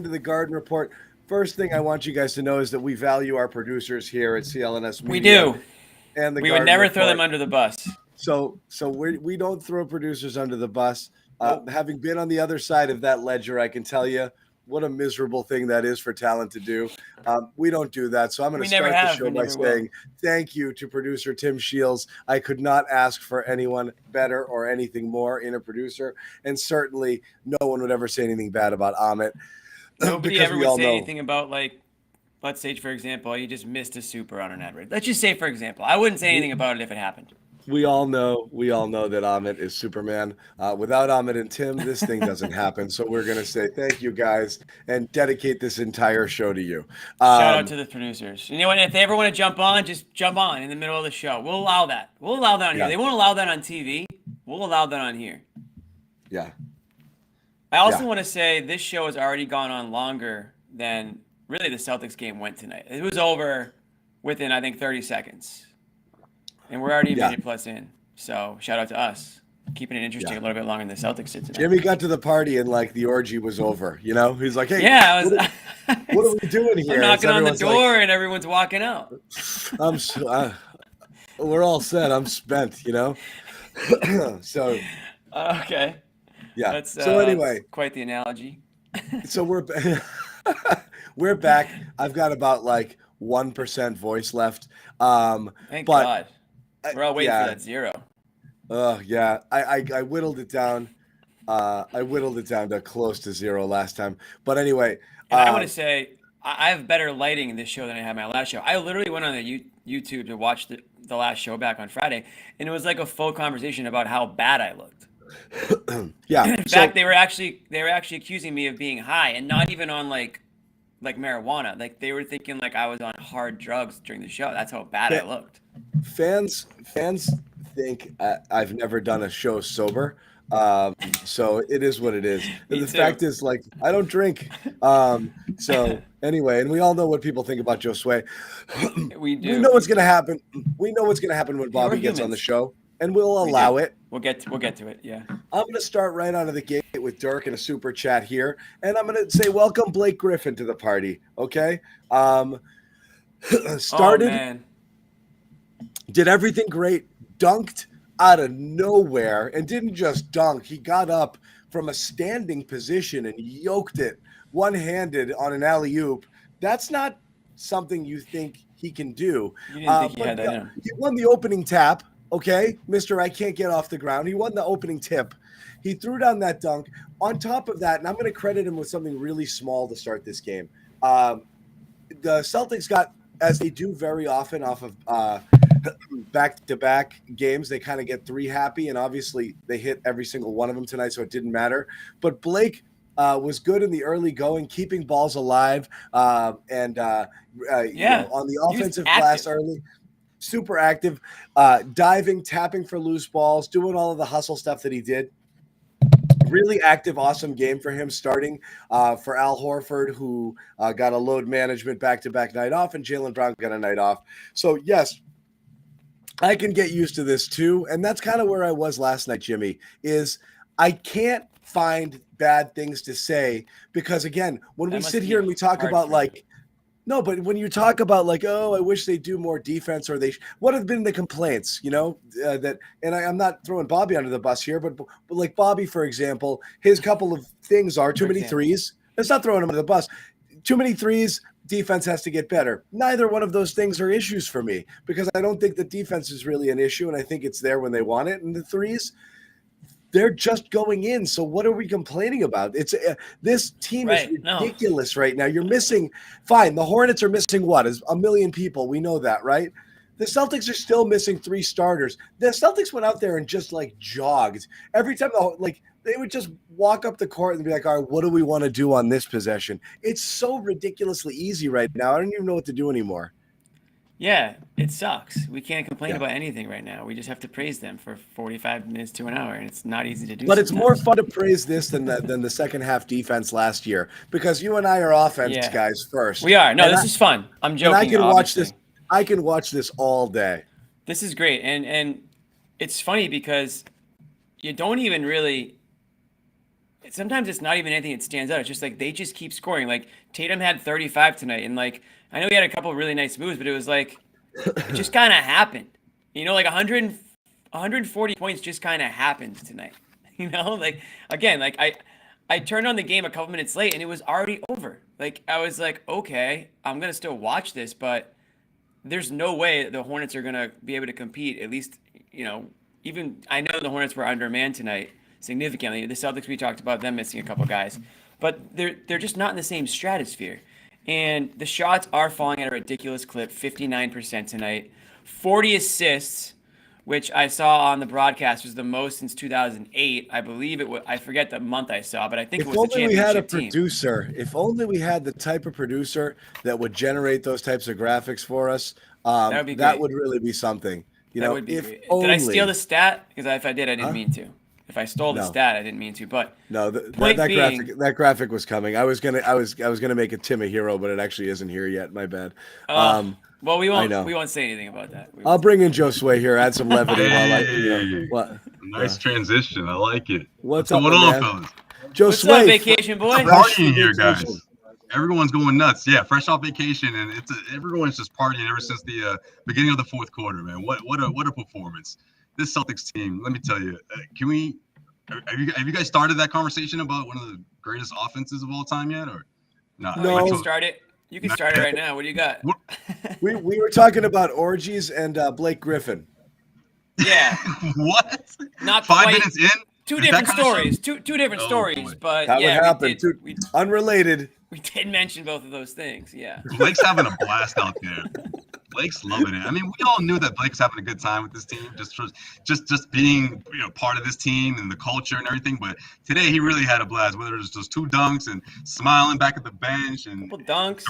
to the Garden Report. First thing I want you guys to know is that we value our producers here at CLNS We Media do. and the We would Garden never throw Report. them under the bus. So we don't throw producers under the bus. Nope. Having been on the other side of that ledger, I can tell you what a miserable thing that is for talent to do. We don't do that. So I'm going to We never start the have. show We by never will. saying thank you to producer Tim Shields. I could not ask for anyone better or anything more in a producer. And certainly no one would ever say anything bad about Amit. Nobody because ever we would all say know. anything about, like, let's say, for example, you just missed a super on an ad read. Let's just say, for example, I wouldn't say anything about it if it happened. We all know that Amit is Superman. Without Amit and Tim, this thing doesn't happen. So we're going to say thank you guys and dedicate this entire show to you. Shout out to the producers. You know what? If they ever want to jump on, just jump on in the middle of the show. We'll allow that. We'll allow that on Yeah. here. They won't allow that on TV. We'll allow that on here. Yeah. I also Yeah. want to say this show has already gone on longer than really the Celtics game went tonight. It was over within, I think, 30 seconds. And we're already a Yeah. minute plus in. So shout out to us. Keeping it interesting Yeah. a little bit longer than the Celtics did tonight. Jimmy got to the party and like the orgy was over. You know, he's like, hey, Yeah, what are we doing here? I'm knocking on the Everyone's door and everyone's walking out. We're all set. I'm spent. You know. So Okay. yeah. That's, So anyway, that's quite the analogy. so we're back. I've got about like 1% voice left. Thank but God. We're all waiting yeah. for that zero. Yeah. I whittled it down. I whittled it down to close to zero last time. But anyway, And I want to say, I have better lighting in this show than I had my last show. I literally went on the YouTube to watch the last show back on Friday, and it was like a full conversation about how bad I looked. yeah. In fact, they were actually accusing me of being high, and not even on like marijuana. Like they were thinking like I was on hard drugs during the show. That's how bad I looked. Fans think I've never done a show sober. So it is what it is. Me The too. fact is, like, I don't drink. So anyway, and we all know what people think about Josue. We do. We know what's gonna happen. We know what's gonna happen when Bobby we're gets on the humans. show, and we'll We allow do. it. We'll get to it. Yeah. I'm gonna start right out of the gate with Dirk and a super chat here, and I'm gonna say welcome Blake Griffin to the party. Okay. Started. Oh man. Did everything great, dunked out of nowhere, and didn't just dunk. He got up from a standing position and yoked it one-handed on an alley-oop. That's not something you think he can do. You didn't think he but had that in him. he won the opening tap, okay? Mr. I can't get off the ground. He won the opening tip. He threw down that dunk. On top of that, and I'm going to credit him with something really small to start this game. The Celtics got, as they do very often off of back-to-back games, they kind of get three happy, and obviously they hit every single one of them tonight, so it didn't matter. But Blake was good in the early going, keeping balls alive, and on the offensive glass early, super active, diving, tapping for loose balls, doing all of the hustle stuff that he did. Really active, awesome game for him starting for Al Horford, who got a load management back-to-back night off, and Jaylen Brown got a night off. So, yes, I can get used to this too. And that's kind of where I was last night, Jimmy, is I can't find bad things to say because, again, when we sit here and we talk about but when you talk about like, oh, I wish they do more defense, or what have been the complaints, and I'm not throwing Bobby under the bus here, but like Bobby, for example, his couple of things are too many threes. Let's not throw him under the bus. Too many threes. Defense has to get better. Neither one of those things are issues for me because I don't think the defense is really an issue, and I think it's there when they want it. And the threes, they're just going in. So what are we complaining about? It's this team is ridiculous right now. You're missing – fine, the Hornets are missing what? Is a million people. We know that, right? The Celtics are still missing three starters. The Celtics went out there and just, like, jogged. Every time, they would just walk up the court and be like, all right, what do we want to do on this possession? It's so ridiculously easy right now. I don't even know what to do anymore. Yeah, it sucks. We can't complain about anything right now. We just have to praise them for 45 minutes to an hour, and it's not easy to do. But it's more fun to praise this than the second half defense last year because you and I are offense guys first. We are. No, this is fun. I'm joking. And I can watch this. I can watch this all day. This is great, and it's funny because you don't even really. sometimes it's not even anything that stands out. It's just like they just keep scoring. Like Tatum had 35 tonight, and like I know he had a couple of really nice moves, but it was like it just kind of happened. Like 140 points just kind of happened tonight. Like again, like I turned on the game a couple minutes late and it was already over. Like I was like, okay, I'm gonna still watch this, but there's no way the Hornets are gonna be able to compete. At least, even I know the Hornets were undermanned tonight significantly. The Celtics, we talked about them missing a couple guys, but they're just not in the same stratosphere. And the shots are falling at a ridiculous clip, 59% tonight, 40 assists, which I saw on the broadcast was the most since 2008. I believe it was. I forget the month I saw, but I think it was the championship team. If only we had a producer. If only we had the type of producer that would generate those types of graphics for us. That would really be something. That would be great. Only. Did I steal the stat? Because if I did, I didn't mean to. If I stole the stat, I didn't mean to. But no, that graphic was coming. I was gonna make it Tim a hero, but it actually isn't here yet. My bad. Well, we won't say anything about that. I'll bring in Josue here, add some levity Nice transition. I like it. What's going on, fellas? Josue, what's up, vacation boy? Partying here, guys. Everyone's going nuts. Yeah, fresh off vacation, and everyone's just partying ever since the beginning of the fourth quarter, man. What a performance! This Celtics team. Let me tell you. Have you guys started that conversation about one of the greatest offenses of all time yet, or not? No, you can start it. You can start it right now. What do you got? We were talking about orgies and Blake Griffin. Yeah. What? Not 5 quite. minutes in. Two different stories. Two different stories, boy. but that would happen. Unrelated. We did mention both of those things. Yeah. Blake's having a blast out there. Blake's loving it. I mean, we all knew that Blake's having a good time with this team, just being part of this team and the culture and everything. But today he really had a blast. Whether it was just 2 dunks and smiling back at the bench and couple dunks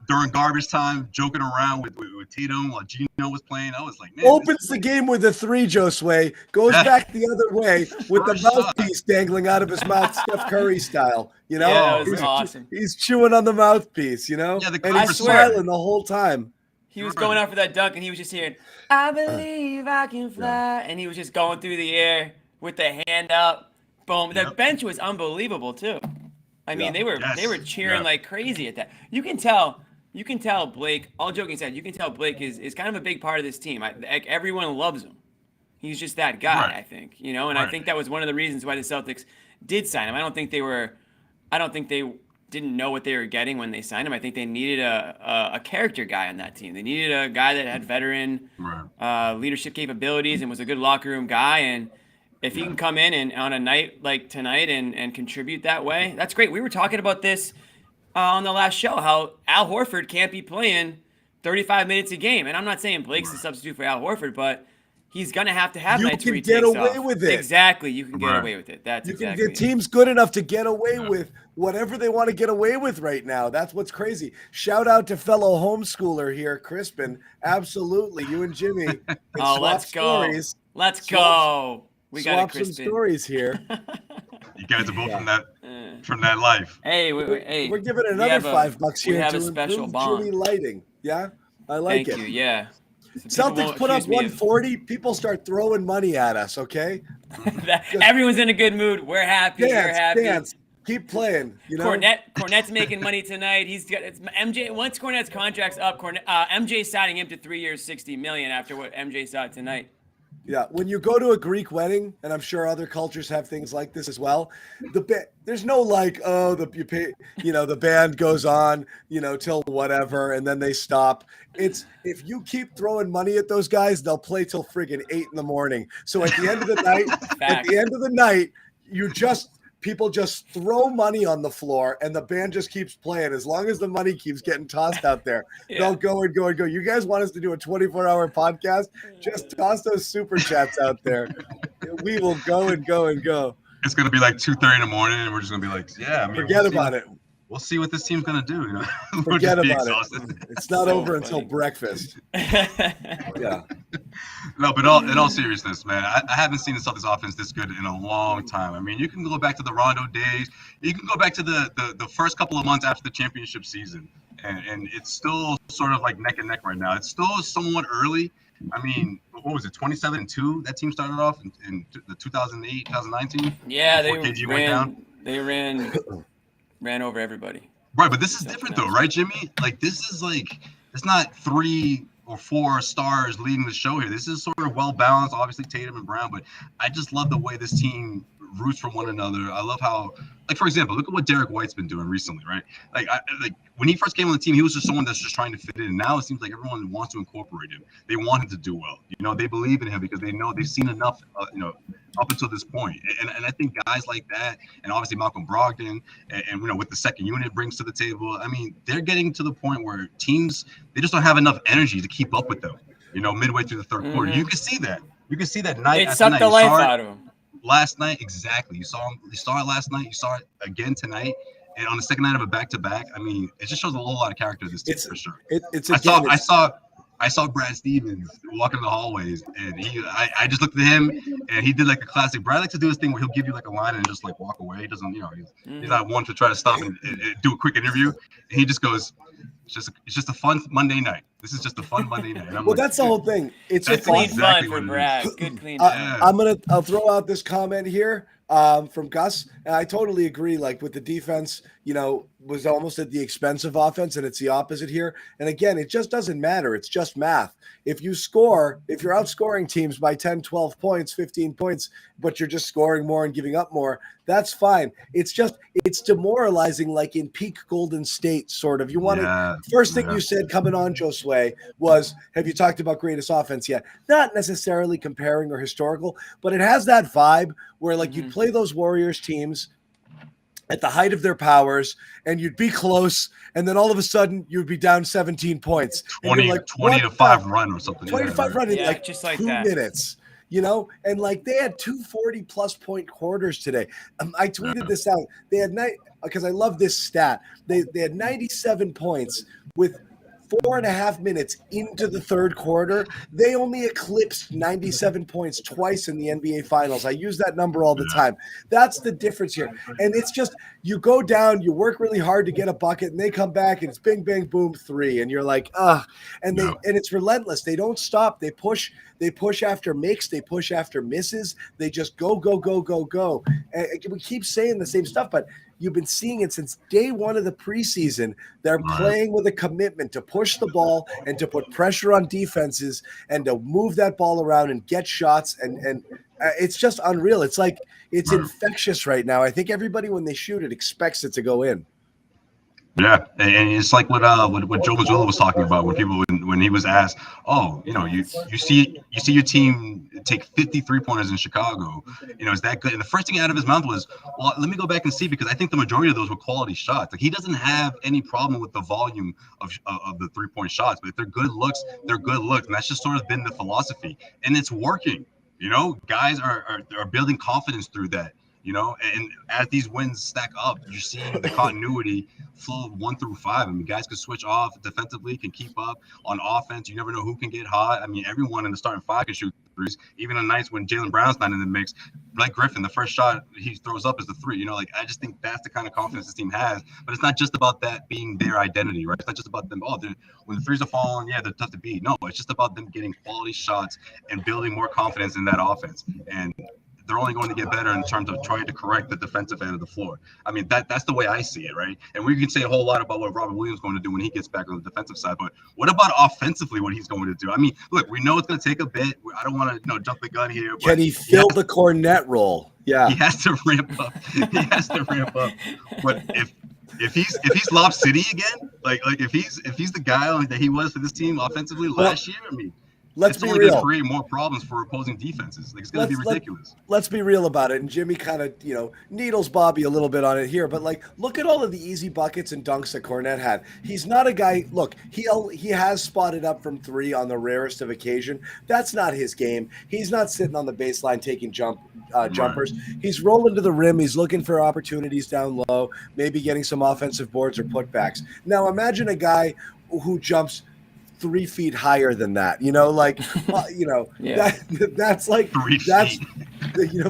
during garbage time, joking around with Tatum while Gino was playing. I was like, man, opens the game with a 3, Josue, goes back the other way with the mouthpiece dangling out of his mouth, Steph Curry style. Yeah, it was awesome. He's chewing on the mouthpiece, Yeah, and he's smiling the whole time. He was going out for that dunk, and he was just hearing, "I believe I can fly," and he was just going through the air with the hand up. Boom! The bench was unbelievable too. I mean, they were cheering like crazy at that. You can tell Blake. All joking aside, you can tell Blake is kind of a big part of this team. Everyone loves him. He's just that guy, I think. And I think that was one of the reasons why the Celtics did sign him. I don't think they didn't know what they were getting when they signed him. I think they needed a character guy on that team. They needed a guy that had veteran leadership capabilities and was a good locker room guy. And if he can come in and on a night like tonight and contribute that way, that's great. We were talking about this on the last show, how Al Horford can't be playing 35 minutes a game. And I'm not saying Blake's a substitute for Al Horford, but he's going to have nights where he takes off. You can get away with it. Exactly. You can get away with it. The team's good enough to get away with whatever they want to get away with right now. That's what's crazy. Shout out to fellow homeschooler here, Crispin. Absolutely. You and Jimmy. Let's go. Stories. Let's go. We got some stories here. You guys are both from that life. Hey, we're giving another $5 here. We have a special bond. Jimmy lighting. Yeah, I like it. Thank you. Yeah. Celtics put up 140. People start throwing money at us. Okay. Everyone's in a good mood. We're happy. We're happy. Dance. Keep playing. Kornet's making money tonight. It's MJ. Once Kornet's contract's up, MJ's signing him to 3 years, $60 million after what MJ saw tonight. Yeah, when you go to a Greek wedding, and I'm sure other cultures have things like this as well, there's no the band goes on, till whatever, and then they stop. It's if you keep throwing money at those guys, they'll play till friggin' 8 a.m. So at the end of the night, people just throw money on the floor and the band just keeps playing. As long as the money keeps getting tossed out there, they'll go and go and go. You guys want us to do a 24-hour podcast? Just toss those super chats out there. We will go and go and go. It's going to be like 2:30 in the morning and we're just going to be like, forget about it. We'll see what this team's going to do. Forget about it. It's not over until breakfast. Yeah. No, but in all seriousness, man, I haven't seen the Celtics offense this good in a long time. I mean, you can go back to the Rondo days. You can go back to the first couple of months after the championship season. And it's still sort of like neck and neck right now. It's still somewhat early. I mean, what was it, 27-2? That team started off in the 2008, 2019? Yeah, KG went down. They ran over everybody. Right, but this is different though, right, Jimmy? Like this is like it's not 3 or 4 stars leading the show here. This is sort of well balanced. Obviously Tatum and Brown, but I just love the way this team roots for one another. I love how, like for example, look at what Derek White's been doing recently, right? Like when he first came on the team, he was just someone that's just trying to fit in. And now it seems like everyone wants to incorporate him. They want him to do well. You know, they believe in him because they know they've seen enough. Up until this point. And I think guys like that, and obviously Malcolm Brogdon, and with the second unit brings to the table, I mean, they're getting to the point where teams, they just don't have enough energy to keep up with them, midway through the third quarter. You can see that. You can see that night it after night. It sucked the life out of them. Last night, exactly. You saw it last night. You saw it again tonight. And on the second night of a back-to-back, I mean, it just shows a whole lot of character of this team for sure. I saw Brad Stevens walking the hallways, and I just looked at him, and he did like a classic. Brad likes to do his thing where he'll give you like a line and just like walk away. He doesn't, he's not one to try to stop and do a quick interview. And he just goes, "It's just a fun Monday night. This is just a fun Monday night." Well, that's the whole thing. It's a clean fun for Brad. Good clean fun. I'll throw out this comment here from Gus, and I totally agree. Like with the defense, was almost at the expense of offense, and it's the opposite here. And again, it just doesn't matter. It's just math. If you're outscoring teams by 10, 12 points, 15 points, but you're just scoring more and giving up more, that's fine. It's demoralizing, like in peak Golden State, sort of. You want to, first thing you said coming on, Josue, was, have you talked about greatest offense yet? Not necessarily comparing or historical, but it has that vibe where like you'd play those Warriors teams at the height of their powers, and you'd be close, and then all of a sudden you'd be down 17 points. 20 to 5 run or something. 25 run in like just like 2 that. minutes, and like they had 2 40-plus point quarters today. I tweeted this out. They had because I love this stat. They had 97 points with 4.5 minutes into the third quarter. They only eclipsed 97 points twice in the NBA Finals. I use that number all the time. That's the difference here. And it's just, you go down, you work really hard to get a bucket, and they come back, and it's bing, bang, boom, 3. And you're like, and it's relentless. They don't stop. They push after makes. They push after misses. They just go, go, go, go, go. And we keep saying the same stuff, but you've been seeing it since day one of the preseason. They're playing with a commitment to push the ball and to put pressure on defenses and to move that ball around and get shots. And it's just unreal. It's like it's infectious right now. I think everybody, when they shoot it, expects it to go in. Yeah, and it's like what Joe Mazzulla was talking about when he was asked, you see your team take 53 pointers in Chicago, is that good? And the first thing out of his mouth was, well, let me go back and see, because I think the majority of those were quality shots. Like he doesn't have any problem with the volume of the 3-point shots, but if they're good looks, they're good looks, and that's just sort of been the philosophy, and it's working. Guys are building confidence through that. And as these wins stack up, you're seeing the continuity flow 1 through 5. I mean, guys can switch off defensively, can keep up on offense. You never know who can get hot. I mean, everyone in the starting 5 can shoot threes. Even on nights when Jaylen Brown's not in the mix, like Griffin, the first shot he throws up is the 3. I just think that's the kind of confidence this team has. But it's not just about that being their identity, right? It's not just about them. When the threes are falling, they're tough to beat. No, it's just about them getting quality shots and building more confidence in that offense. And they're only going to get better in terms of trying to correct the defensive end of the floor. I mean, that's the way I see it, right? And we can say a whole lot about what Robert Williams is going to do when he gets back on the defensive side, but what about offensively, what he's going to do? I mean, look, we know it's going to take a bit. I don't want to jump the gun here. But can he fill the Kornet role? Yeah. He has to ramp up. But if he's Lob City again, like if he's the guy that he was for this team offensively last year, I mean, let's be real. Going to create more problems for opposing defenses. Like it's going to be ridiculous. Let's be real about it. And Jimmy kind of, needles Bobby a little bit on it here, but like, look at all of the easy buckets and dunks that Kornet had. He's not a guy. Look, he has spotted up from 3 on the rarest of occasion. That's not his game. He's not sitting on the baseline taking jumpers. He's rolling to the rim. He's looking for opportunities down low, maybe getting some offensive boards or putbacks. Now imagine a guy who jumps 3 feet higher than that, that's like 3 that's feet.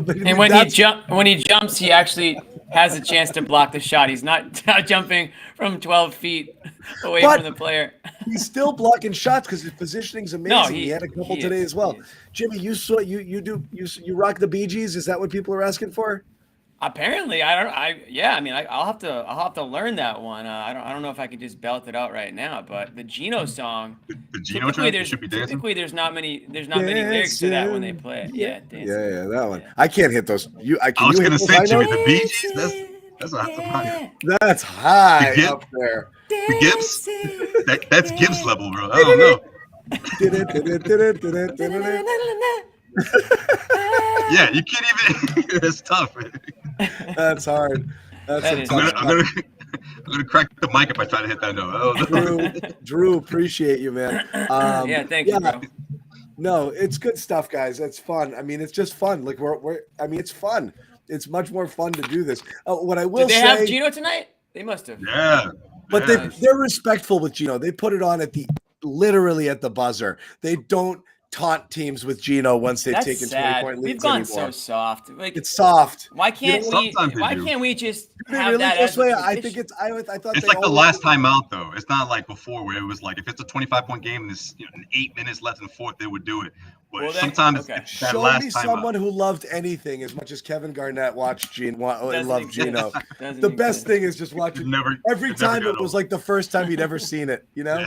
But and when he jumps, he actually has a chance to block the shot. He's not jumping from 12 feet away from the player. He's still blocking shots because his positioning's amazing. No, he had a couple today as well. Jimmy, you rock the Bee Gees. Is that what people are asking for? Apparently, I'll have to learn that one. I don't know if I can just belt it out right now, but the Geno song. The Geno track, you should be dancing. Typically there's not many lyrics to that when they play it. Yeah, dancing. Yeah, that one. I can't hit those. I was gonna say, Jimmy, the Bee Gees. That's high. That's high up there. The Gibbs. That's Gibbs level, bro. I don't know. Yeah, you can't even. It's tough. That's hard. I'm gonna crack the mic if I try to hit that note. Drew, appreciate you, man. Thank you, bro. No, it's good stuff, guys. It's fun. I mean, it's just fun. Like it's fun. It's much more fun to do this. What I will say. Did they have Geno tonight? They must have. Yeah. But they're respectful with Geno. They put it on literally at the buzzer. They don't taunt teams with Geno once they've taken 20-point leads. We've gone anymore. so soft. Like, it's soft. Why can't we just have really that this as way? a I think it's. I thought it's like the last time out though. It's not like before where it was like if it's a 25-point game and there's 8 minutes left in the fourth, they would do it. But sometimes it's that show last me time someone out. who loved anything as much as Kevin Garnett watched and loved Geno. Doesn't The best exist. thing is just watching. Every time it was like the first time you'd ever seen it. You know.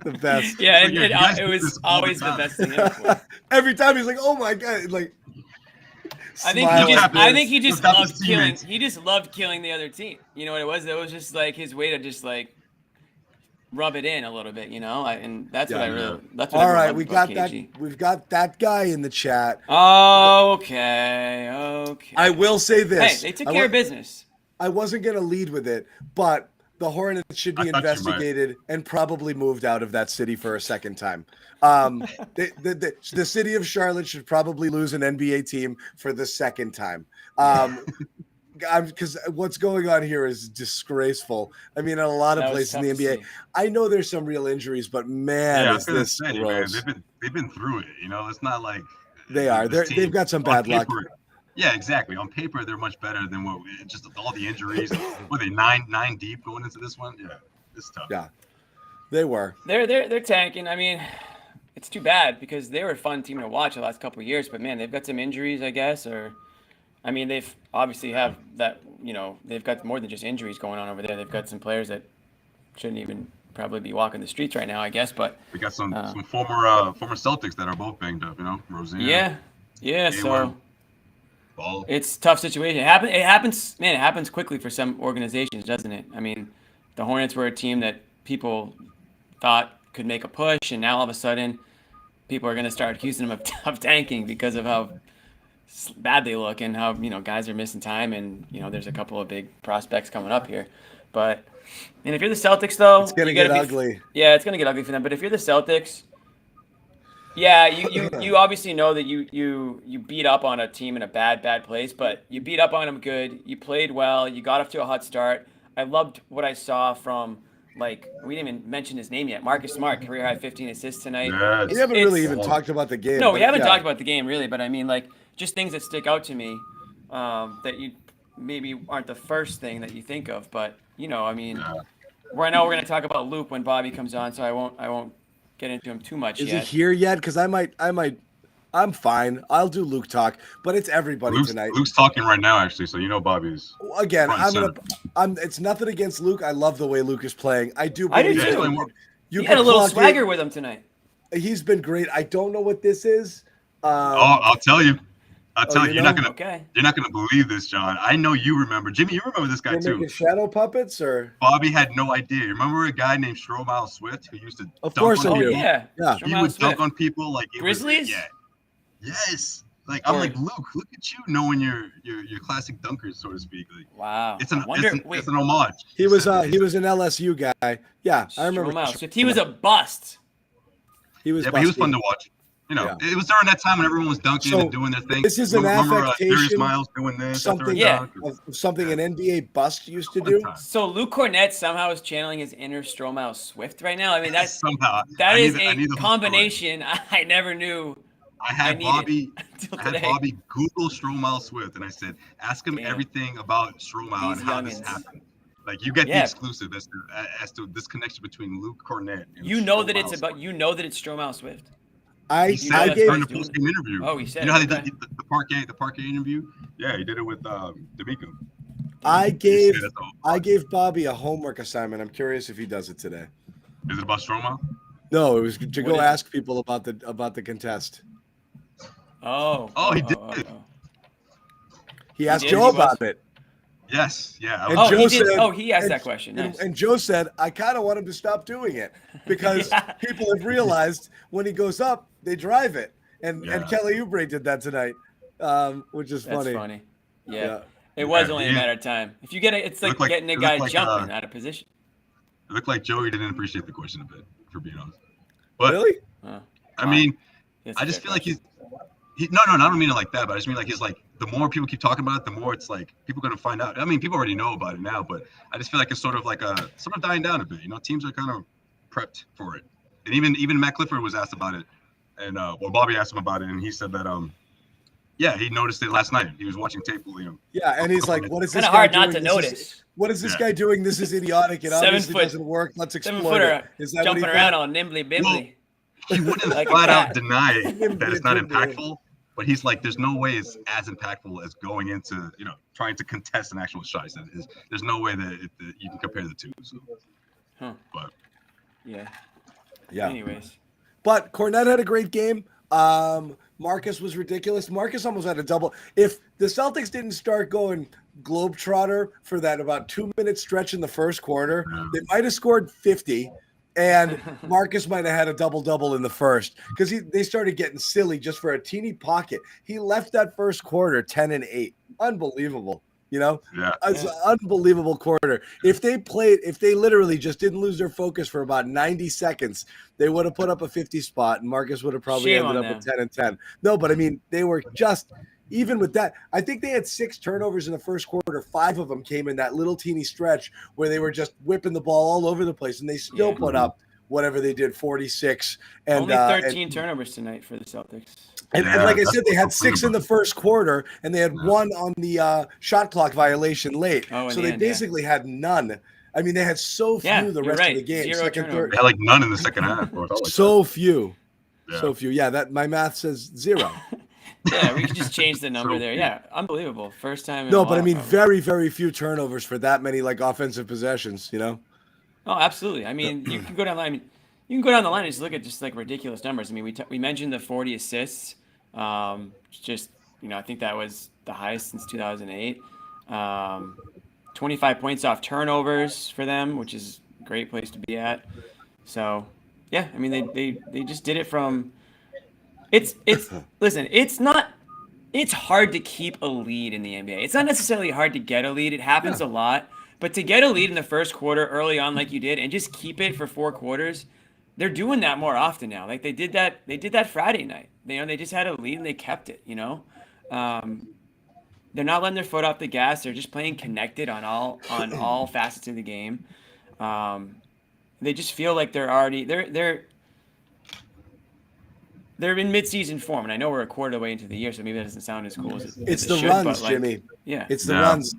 The best. Yeah, it was always the best thing ever. Every time he's like, "Oh my god!" Like, I think he just loved killing. He just loved killing the other team. You know what it was? It was just like his way to just like rub it in a little bit. You know, and that's what I really. That's what all right, we got KG. that. We've got that guy in the chat. Okay. I will say this. Hey, they took care of business. I wasn't gonna lead with it, but the Hornets should be investigated and probably moved out of that city for a second time. The city of Charlotte should probably lose an NBA team for the second time. Because what's going on here is disgraceful. I mean, in a lot of places in the NBA, I know there's some real injuries, but man, is this gross. They've been through it. You know, it's not like they are. They've got some bad luck. Yeah, exactly. On paper, they're much better than just all the injuries. Were they nine deep going into this one? Yeah, it's tough. Yeah, they were. They're tanking. I mean, it's too bad because they were a fun team to watch the last couple of years. But man, they've got some injuries, I guess. I mean, they've obviously have that. You know, they've got more than just injuries going on over there. They've got some players that shouldn't even probably be walking the streets right now, I guess. But we got some former Celtics that are both banged up. You know, Roseanne. Yeah. Hayward. So. It's a tough situation. It happens, man. It happens quickly for some organizations, doesn't it? I mean, the Hornets were a team that people thought could make a push, and now all of a sudden, people are going to start accusing them of tanking because of how bad they look and how guys are missing time, and there's a couple of big prospects coming up here. But and if you're the Celtics, though, it's going to get ugly. Yeah, it's going to get ugly for them. But if you're the Celtics. Yeah, you obviously know that you beat up on a team in a bad place, but you beat up on them good. You played well. You got off to a hot start. I loved what I saw from, like, we didn't even mention his name yet. Marcus Smart, career high 15 assists tonight. Yes. We haven't really even talked about the game. No, we haven't talked about the game really, but I mean, like, just things that stick out to me that you maybe aren't the first thing that you think of, but I mean, I know we're gonna talk about Luke when Bobby comes on, so I won't get into him too much yet. Is he here yet? Because I'm fine. I'll do Luke talk, but it's everybody tonight. Luke's talking right now, actually, so Bobby's. Again, it's nothing against Luke. I love the way Luke is playing. I do too. You had a little swagger with him tonight. He's been great. I don't know what this is. I'll tell you. You're not gonna okay. You're not gonna believe this, John. I know you remember. Jimmy, you remember this guy too. Making shadow puppets, or Bobby had no idea. Remember a guy named Stromile Swift who used to of course dunk on people? Yeah. He would dunk on people like Grizzlies. Yes. Like I'm like Luke. Look at you knowing your classic dunkers, so to speak. Like, wow. It's an homage. He was an LSU guy. Yeah, I remember. Swift. He was a bust. He was. Yeah, but he was fun to watch. It was during that time when everyone was dunking and doing their thing. This is an affectation. Miles doing this. Something an NBA bust used to do. So Luke Kornet somehow is channeling his inner Stromile Swift right now. I mean, that is a combination I never knew. I had Bobby Google Stromile Swift, and I said, ask him everything about Stromile and how this happened. Like you get the exclusive as to this connection between Luke Kornet. And that it's Stromile Swift. He said I gave during the post-game interview. Oh, he said. You know how they did the parquet interview? Yeah, he did it with D'Amico. I gave Bobby a homework assignment. I'm curious if he does it today. Is it about Stroma? No, it was to go ask people about the contest. Oh, he did. He asked Joe about it. Yes, yeah. And Joe said, he asked that question. Nice. And Joe said, I kind of want him to stop doing it because people have realized when he goes up, they drive it. And Kelly Oubre did that tonight, which is funny. That's funny. Yeah. It was only a matter of time. If you get it, it's like getting a guy jumping out of position. It looked like Joey didn't appreciate the question a bit, for being honest. But, really? I mean, I just feel like no, I don't mean it like that, but I just mean like he's like, the more people keep talking about it, the more it's like people are going to find out. I mean, people already know about it now, but I just feel like it's sort of dying down a bit. You know, teams are kind of prepped for it. And even Matt Clifford was asked about it, and Bobby asked him about it, and he said that he noticed it last night. He was watching tape with him. Yeah, and he's like, "What is this?" Kind of hard not to notice. What is this guy doing? This is idiotic. It obviously doesn't work. Let's explore it. Is that jumping around on nimbly bimbly? Well, he wouldn't flat out deny that it's not impactful. But he's like, there's no way it's as impactful as going into, trying to contest an actual shot. There's no way that you can compare the two. So. But yeah. Anyways, but Kornet had a great game. Marcus was ridiculous. Marcus almost had a double. If the Celtics didn't start going globetrotter for that about 2-minute stretch in the first quarter, they might have scored 50. And Marcus might have had a double-double in the first because they started getting silly just for a teeny pocket. He left that first quarter 10-8. Unbelievable. It's an unbelievable quarter. If they literally just didn't lose their focus for about 90 seconds, they would have put up a 50 spot and Marcus would have probably ended up with 10-10. No, but I mean, they were just, even with that, I think they had 6 turnovers in the first quarter. 5 of them came in that little teeny stretch where they were just whipping the ball all over the place, and they still put up whatever they did, 46. And only 13 turnovers tonight for the Celtics. And like I said, they had 6 in the first quarter, and they had 1 on the shot clock violation late. So they basically had none. I mean, they had so few the rest of the game. 0 turnovers. They had like none in the second half. So few. So few. Yeah, that my math says 0. Yeah, we could just change the number there. Yeah, unbelievable. First time. No, but I mean, very, very few turnovers for that many offensive possessions. Oh, absolutely. I mean, you can go down the line. You can go down the line and just look at just like ridiculous numbers. I mean, we mentioned the 40 assists. I think that was the highest since 2008. 25 points off turnovers for them, which is a great place to be at. So, yeah, I mean, they just did it from. Listen, it's hard to keep a lead in the NBA. It's not necessarily hard to get a lead. It happens a lot, but to get a lead in the first quarter early on, like you did, and just keep it for 4 quarters, they're doing that more often now. Like they did that Friday night. They just had a lead and they kept it, They're not letting their foot off the gas. They're just playing connected on all facets of the game. They just feel like they're in mid-season form, and I know we're a quarter of the way into the year, so maybe that doesn't sound as cool as it's the runs, Jimmy. Yeah, it's the runs.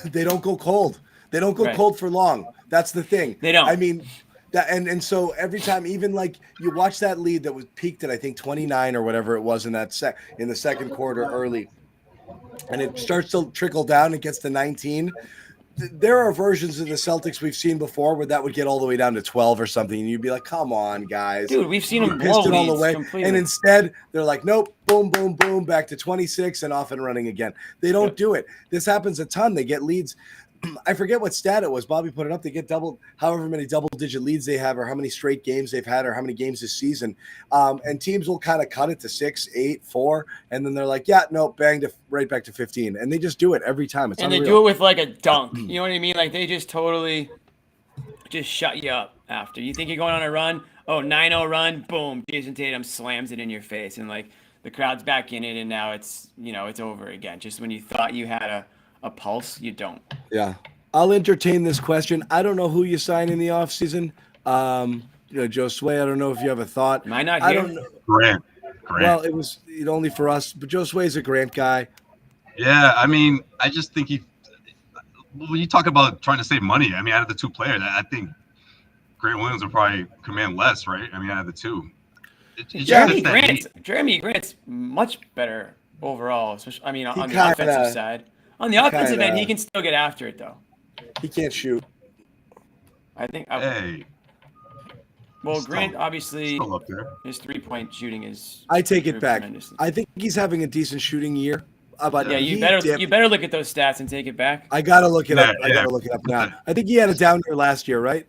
They don't go cold. They don't go cold for long. That's the thing. They don't. I mean, that and so every time, even like you watch that lead that was peaked at I think 29 or whatever it was in in the second quarter early, and it starts to trickle down. It gets to 19. There are versions of the Celtics we've seen before where that would get all the way down to 12 or something, and you'd be like, "Come on, guys, dude, we've seen them blow all the way." Completely. And instead, they're like, "Nope, boom, boom, boom, back to 26 and off and running again." They don't do it. This happens a ton. They get leads. I forget what stat it was. Bobby put it up. They get however many double-digit leads they have, or how many straight games they've had, or how many games this season. And teams will kind of cut it to 6, 8, 4, and then they're like, "Yeah, no, bang, right back to 15." And they just do it every time. It's unreal. They do it with like a dunk. You know what I mean? Like they just totally just shut you up after. You think you're going on a run? Oh, 9-0 run, boom! Jason Tatum slams it in your face, and like the crowd's back in it, and now it's it's over again. Just when you thought you had a pulse, you don't. Yeah. I'll entertain this question. I don't know who you sign in the offseason. Josue, I don't know if you have a thought. Am I not here? I don't know. Grant. Well, it was only for us, but Josue's a Grant guy. Yeah, I mean, I just think when you talk about trying to save money, I mean, out of the 2 players, I think Grant Williams will probably command less, right? I mean, out of the 2. Jeremy Grant's much better overall. Especially, I mean, on the offensive side. On the offensive end, he can still get after it though. He can't shoot. I think. Well, Grant obviously his 3-point shooting is. I take it back. I think he's having a decent shooting year. But you better look at those stats and take it back. I gotta look it up. I gotta look it up now. I think he had a down year last year, right?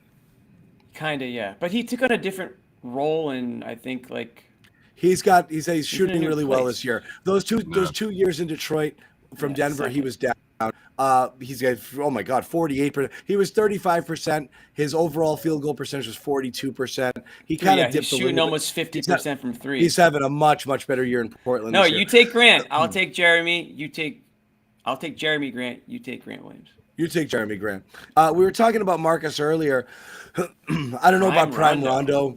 Kinda, yeah. But he took on a different role, and I think he's shooting really well this year. Those 2 years in Detroit from Denver, he was down. He's got 48%. He was 35%. His overall field goal percentage was 42%. He kind of dipped a little bit. He's shooting almost 50% from three. He's having a much better year in Portland. No, you take Grant. I'll take Jeremy. I'll take Jeremy Grant. You take Grant Williams. You take Jeremy Grant. We were talking about Marcus earlier. I don't know about Prime Rondo.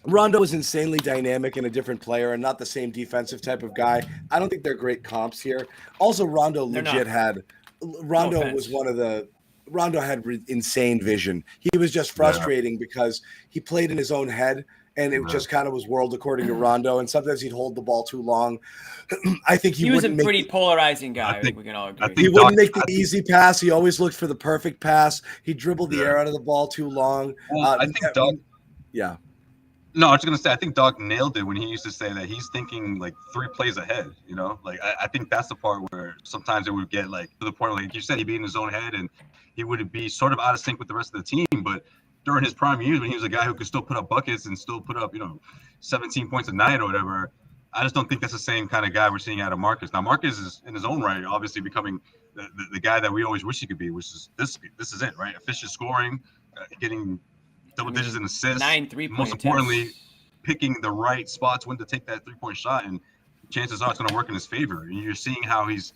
Rondo was insanely dynamic and a different player and not the same defensive type of guy. I don't think they're great comps here. Also, Rondo had insane vision. He was just frustrating because he played in his own head and it just kind of was world according to Rondo. And sometimes he'd hold the ball too long. I think he was a pretty polarizing guy. I think we can all agree. He wouldn't make the easy pass. He always looked for the perfect pass. He dribbled the air out of the ball too long. I think Doug. Yeah. No, I was going to say, I think Doc nailed it when he used to say that he's thinking like 3 plays ahead, you know? Like, I think that's the part where sometimes it would get like to the point, like you said, he'd be in his own head and he would be sort of out of sync with the rest of the team. But during his prime years, when he was a guy who could still put up buckets and still put up, 17 points a night or whatever, I just don't think that's the same kind of guy we're seeing out of Marcus. Now, Marcus is in his own right, obviously becoming the guy that we always wish he could be, which is this is it, right? Efficient scoring, getting double digits in assists. 9 3-point Most importantly, picking the right spots when to take that 3-point shot, and chances are it's going to work in his favor. And you're seeing how he's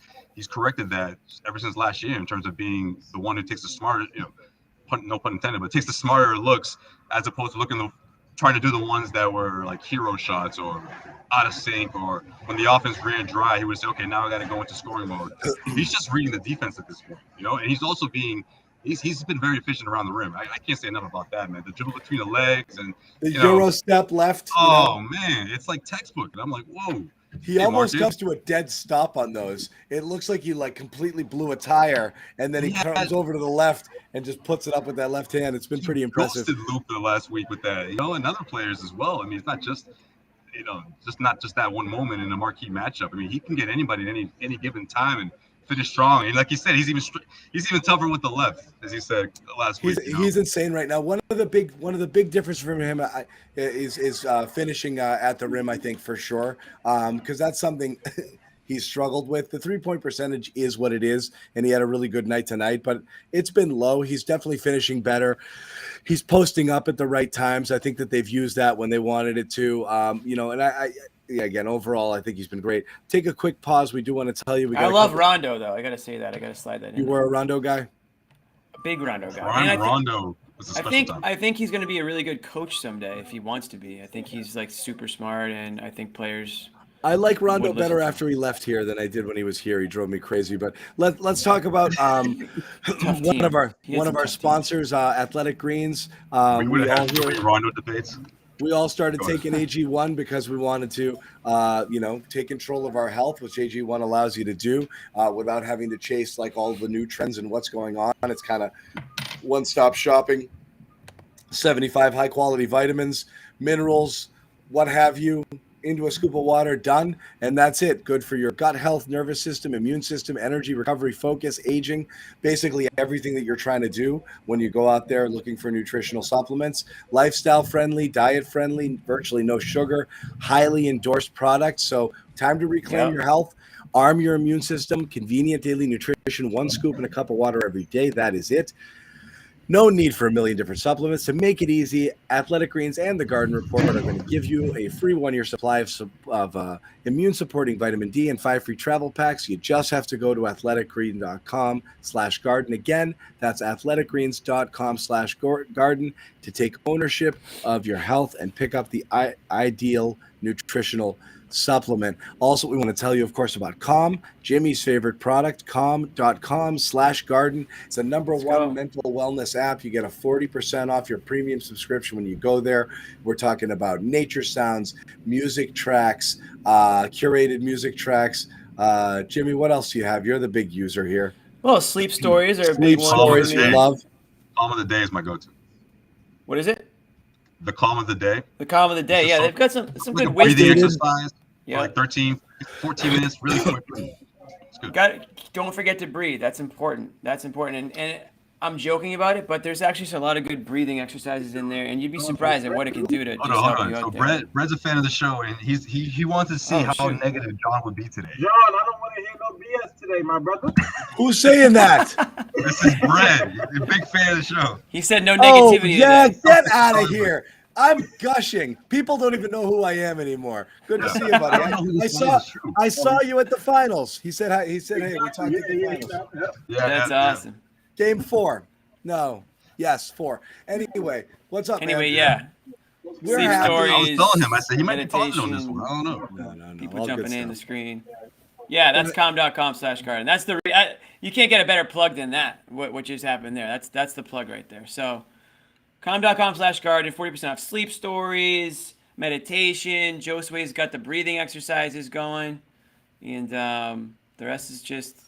corrected that ever since last year in terms of being the one who takes the smarter, no pun intended, but takes the smarter looks as opposed to trying to do the ones that were like hero shots or out of sync, or when the offense ran dry, he would say, okay, now I got to go into scoring mode. He's just reading the defense at this point, and he's also he's been very efficient around the rim. I can't say enough about that, man. The dribble between the legs and the Euro step left. Man, it's like textbook. And I'm like, whoa. He almost comes to a dead stop on those. It looks like he completely blew a tire, and then he comes over to the left and just puts it up with that left hand. It's been pretty impressive. Ghosted Luka last week with that, and other players as well. I mean, it's not just not just that one moment in a marquee matchup. I mean, he can get anybody at any given time and finish strong. And like you said, he's even tougher with the left, as you said last week. He's insane right now. One of the big differences from him is finishing at the rim, I think, for sure, because that's something he's struggled with. The 3-point percentage is what it is, and he had a really good night tonight, but it's been low. He's definitely finishing better. He's posting up at the right times. I think that they've used that when they wanted it to, and again, overall, I think he's been great. Take a quick pause. We do want to tell you. I love Rondo, though. I got to say that. I got to slide that in. You were a Rondo guy? A big Rondo guy. Rondo was a special time. I think he's going to be a really good coach someday if he wants to be. I think he's super smart, and I think players. I like Rondo better after he left here than I did when he was here. He drove me crazy. But let's talk about one of our sponsors, Athletic Greens. We would have had Rondo debates. We all started taking AG1 because we wanted to, take control of our health, which AG1 allows you to do without having to chase all the new trends and what's going on. It's kind of one-stop shopping. 75 high-quality vitamins, minerals, what have you, into a scoop of water, done, and that's it. Good for your gut health, nervous system, immune system, energy, recovery, focus, aging, basically everything that you're trying to do when you go out there looking for nutritional supplements. Lifestyle friendly, diet friendly, virtually no sugar, highly endorsed products. So time to reclaim your health, arm your immune system, convenient daily nutrition, 1 scoop in a cup of water every day. That is it. No need for a million different supplements. To make it easy, Athletic Greens and the Garden Report are going to give you a free 1-year supply of immune-supporting vitamin D and 5 free travel packs. You just have to go to athleticgreens.com/garden. Again, that's athleticgreens.com/garden to take ownership of your health and pick up the ideal nutritional supplement. Also, we want to tell you, of course, about Calm, Jimmy's favorite product, calm.com/garden. It's the #1 mental wellness app. You get a 40% off your premium subscription when you go there. We're talking about nature sounds, music tracks, curated music tracks. Jimmy, what else do you have? You're the big user here. Well, sleep stories are a big one. Sleep stories you love. Calm of the day is my go-to. What is it? The calm of the day. The calm of the day. Yeah, they've got some like good a breathing wisdom. exercise. Yeah, like 13, 14 minutes, really quick. It's good. Don't forget to breathe. That's important. And I'm joking about it, but there's actually a lot of good breathing exercises in there, and you'd be surprised at what it can do to just help you out So there. Brett's a fan of the show, and he wanted to see how negative John would be today. John, I don't want to hear no BS today, my brother. Who's saying that? This is Brett. He's a big fan of the show. He said no negativity. Yeah, today. get out of here. I'm gushing. People don't even know who I am anymore. Good to see you, buddy. I saw you at the finals. He said, hey, we talked at the finals. That's awesome. Game 4. No. Yes, 4. Anyway, what's up, man? We're sleep happy. stories. I was telling him, I said he might be positive on this one. I don't know. No. People jumping in the screen. Yeah, that's calm.com/garden. That's you can't get a better plug than that. What just happened there? That's the plug right there. So calm.com/garden, 40% off sleep stories, meditation. Josue's got the breathing exercises going, and the rest is just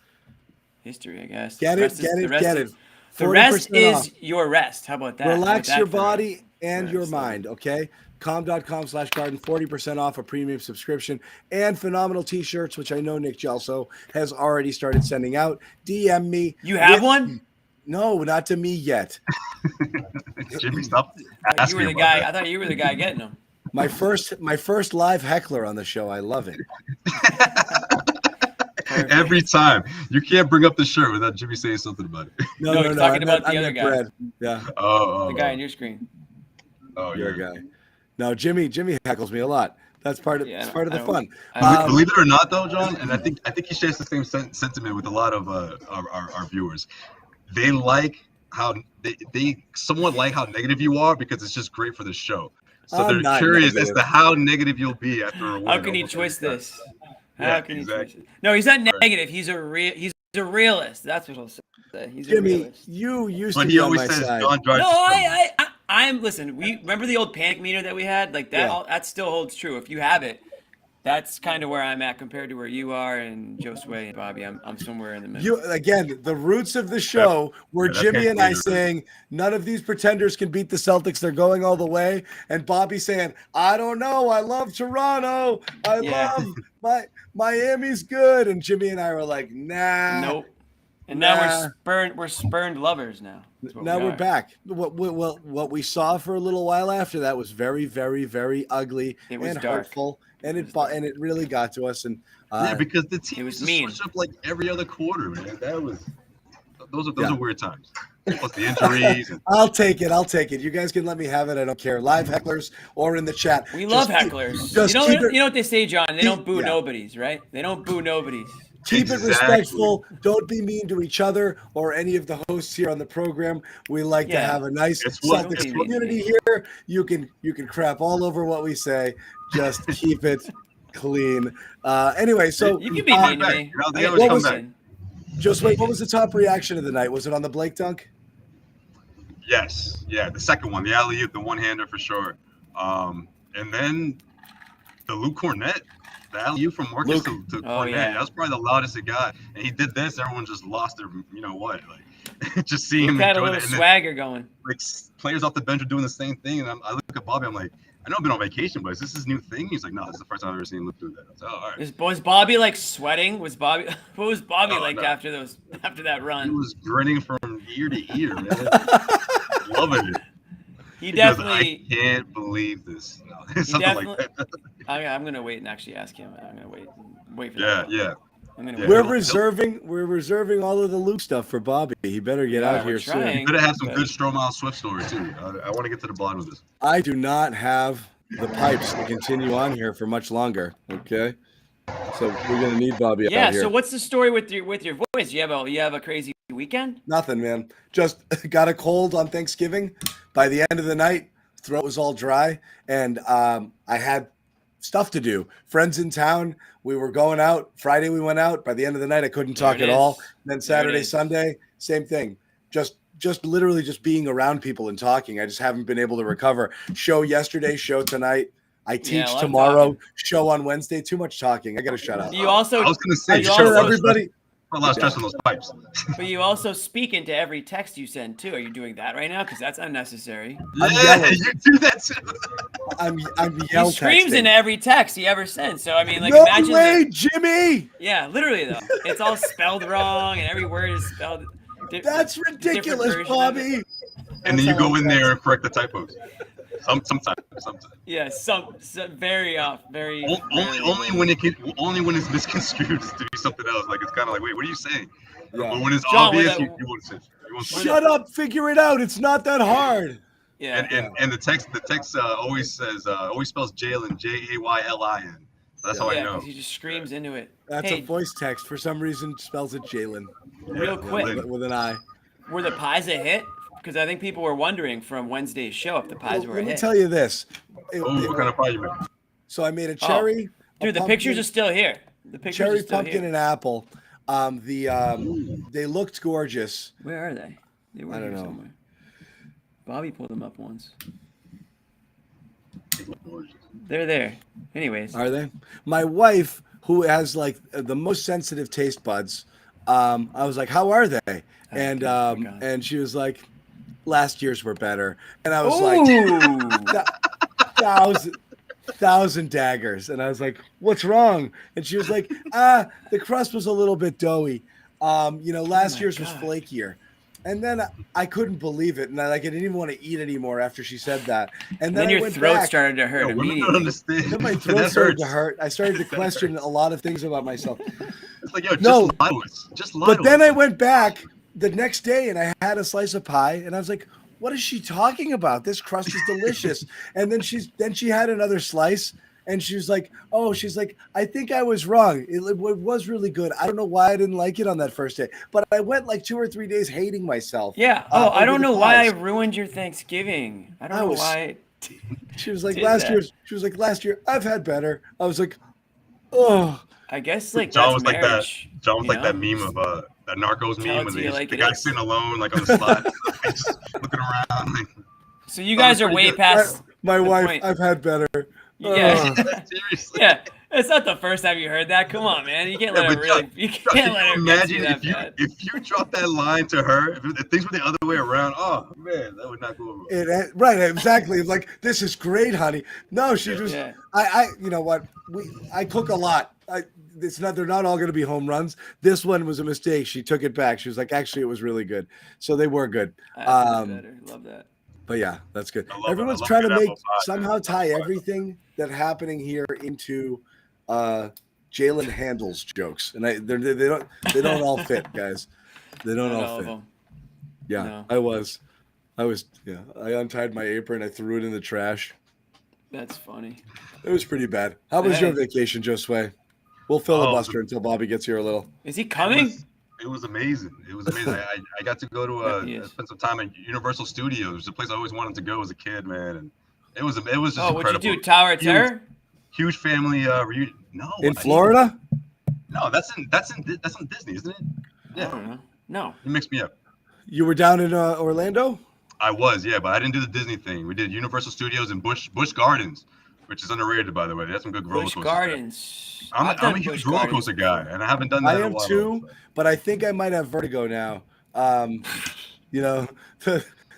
history, I guess. Get it. The rest is your rest. How about that? Relax your body and your mind, okay? Calm.com/garden, 40% off a premium subscription and phenomenal t-shirts, which I know Nick Gelso has already started sending out. DM me. You have one? No, not to me yet. Jimmy, stop. I thought you were the guy getting them. My first live heckler on the show. I love it. Every time. You can't bring up the shirt without Jimmy saying something about it. No, he's talking about the other guy. Brad. Yeah. The guy on your screen. Oh, your guy. No, Jimmy heckles me a lot. That's part of the fun. Believe it or not, though, John, and I think he shares the same sentiment with a lot of our viewers. They like how they somewhat like how negative you are because it's just great for the show. So they're curious as to how negative you'll be after a win. How can he twist this? How can he twist it? No, he's not negative. He's a realist. That's what he'll say. He's a realist. You used to be on my side. I'm listen. We remember the old panic meter that we had, like that. Yeah. That still holds true. If you have it, that's kind of where I'm at compared to where you are and Josue and Bobby. I'm somewhere in the middle. The roots of the show were Jimmy and I saying none of these pretenders can beat the Celtics. They're going all the way, and Bobby saying, "I don't know. I love Toronto. I love Miami's good." And Jimmy and I were like, "Nah, nope." And now we're spurned lovers now. Now we're back. What we saw for a little while after that was very, very, very ugly and hurtful, and it really got to us. And because the team was switched up like every other quarter, man. Those are weird times. Plus the injuries. I'll take it. You guys can let me have it. I don't care. Live hecklers or in the chat. We love hecklers. You know what they say, John? They don't boo nobodies, right? They don't boo nobodies. Keep it respectful. Don't be mean to each other or any of the hosts here on the program. We like to have a nice Celtics community here. You can crap all over what we say. Just keep it clean. Anyway, so you can be mean to me. Josue, what was the top reaction of the night? Was it on the Blake dunk? Yes. Yeah, the second one, the alley-oop, the one-hander for sure. And then the Luke Kornet. The alley-oop from Marcus to Kornet. That was probably the loudest it got. And he did this. Everyone just lost their, like, just seeing him had a enjoy little swagger going. Like, players off the bench are doing the same thing. And I look at Bobby. I'm like, I know I've been on vacation, but is this his new thing? He's like, no, this is the first time I've ever seen him look through that. I was like, oh, all right. Was Bobby, like, sweating? What was Bobby after that run? He was grinning from ear to ear, man. Loving it. He definitely. I can't believe this. No, something like that. I'm gonna wait and actually ask him. I'm gonna wait for that. Yeah. We're reserving all of the Luke stuff for Bobby. He better get out here soon. You better have some good Stromile Swift story too. I want to get to the bottom of this. I do not have the pipes to continue on here for much longer. Okay, so we're gonna need Bobby out here. Yeah. So what's the story with your voice? You have a crazy weekend? Nothing, man. Just got a cold on Thanksgiving. By the end of the night, throat was all dry, and I had stuff to do. Friends in town. We were going out. Friday we went out. By the end of the night, I couldn't talk at all. Then Saturday, Sunday, same thing. Just literally just being around people and talking. I just haven't been able to recover. Show yesterday, show tonight. I teach tomorrow, show on Wednesday. Too much talking. I got to shut up. You also, I was going to say, sure everybody. A lot of stress on those pipes. But you also speak into every text you send too. Are you doing that right now? Because that's unnecessary. Yeah, you do that too. I'm He screams into every text he ever sends. So I mean, like, no imagine way, Jimmy. Yeah, literally though. It's all spelled wrong, and every word is spelled. That's ridiculous, Bobby. And then you go in there and correct the typos. Sometimes. Yeah, some very off, very. Only when it's misconstrued to be something else. Like it's kind of like, wait, what are you saying? Yeah. But when it's John, obvious, you won't say. Shut up, figure it out. It's not that hard. Yeah. And the text always spells Jalen, Jaylin. That's how I know. He just screams into it. That's a voice text. For some reason, spells it Jalen. Real quick, with an I. Were the pies a hit? Because I think people were wondering from Wednesday's show if the pies were a hit. Let me tell you this. What kind of pie you made? So I made a cherry. Dude, the pictures are still here. The pictures cherry, are still pumpkin, here. and apple. They looked gorgeous. Where are they? They were I don't here know. somewhere. Bobby pulled them up once. They're there. Anyways. Are they? My wife, who has like the most sensitive taste buds, I was like, "How are they?" And she was like, "Last year's were better." And I was like, thousand daggers. And I was like, "What's wrong?" And she was like, the crust was a little bit doughy. Last year's was flakier." And then I couldn't believe it, and I didn't even want to eat anymore after she said that. And then your throat started to hurt immediately. Don't understand. Then my throat started to hurt. I started to question a lot of things about myself. It's like, just lie to us. Just lie But then I went back the next day and I had a slice of pie, and I was like, "What is she talking about? This crust is delicious." And then she had another slice. And she was like, "I think I was wrong. It was really good. I don't know why I didn't like it on that first day, but I went like 2 or 3 days hating myself." Yeah. I don't know why I ruined your Thanksgiving. I don't know why. She was like, last year I've had better. I was like, oh. I guess like John that's was marriage, like that. John was like that meme of that Narcos meme with the guy sitting alone like on the spot, just looking around. Like, so you guys are way past my wife. Point. I've had better. Yeah. Seriously. Yeah. It's not the first time you heard that. Come on, man. You can't let it really. You can't let it imagine get you that bad. if you dropped that line to her, if things were the other way around. Oh man, that would not go over. Right, exactly. Like, "This is great, honey." No, she just. Yeah. I you know what? I cook a lot. They're not all going to be home runs. This one was a mistake. She took it back. She was like, "Actually, it was really good." So they were good. Better. Love that. But yeah, that's good. Everyone's trying to somehow tie everything that's happening here into Jalen handles jokes, and they don't all fit, guys. They don't all fit. Yeah, no. I was. Yeah, I untied my apron. I threw it in the trash. That's funny. It was pretty bad. How was your vacation, Josue? We'll filibuster until Bobby gets here a little. Is he coming? It was amazing. I got to go to spend some time at Universal Studios, the place I always wanted to go as a kid, man. And it was just incredible. What'd you do? Tower of Terror? Huge family reunion. No. In Florida? No, that's in Disney, isn't it? Yeah. I don't know. No. You mixed me up. You were down in Orlando? I was, yeah, but I didn't do the Disney thing. We did Universal Studios and Busch Gardens, which is underrated, by the way. They have some good roller coasters. Busch Gardens. I'm a huge roller coaster guy, and I haven't done that in a while. I am too, but I think I might have vertigo now.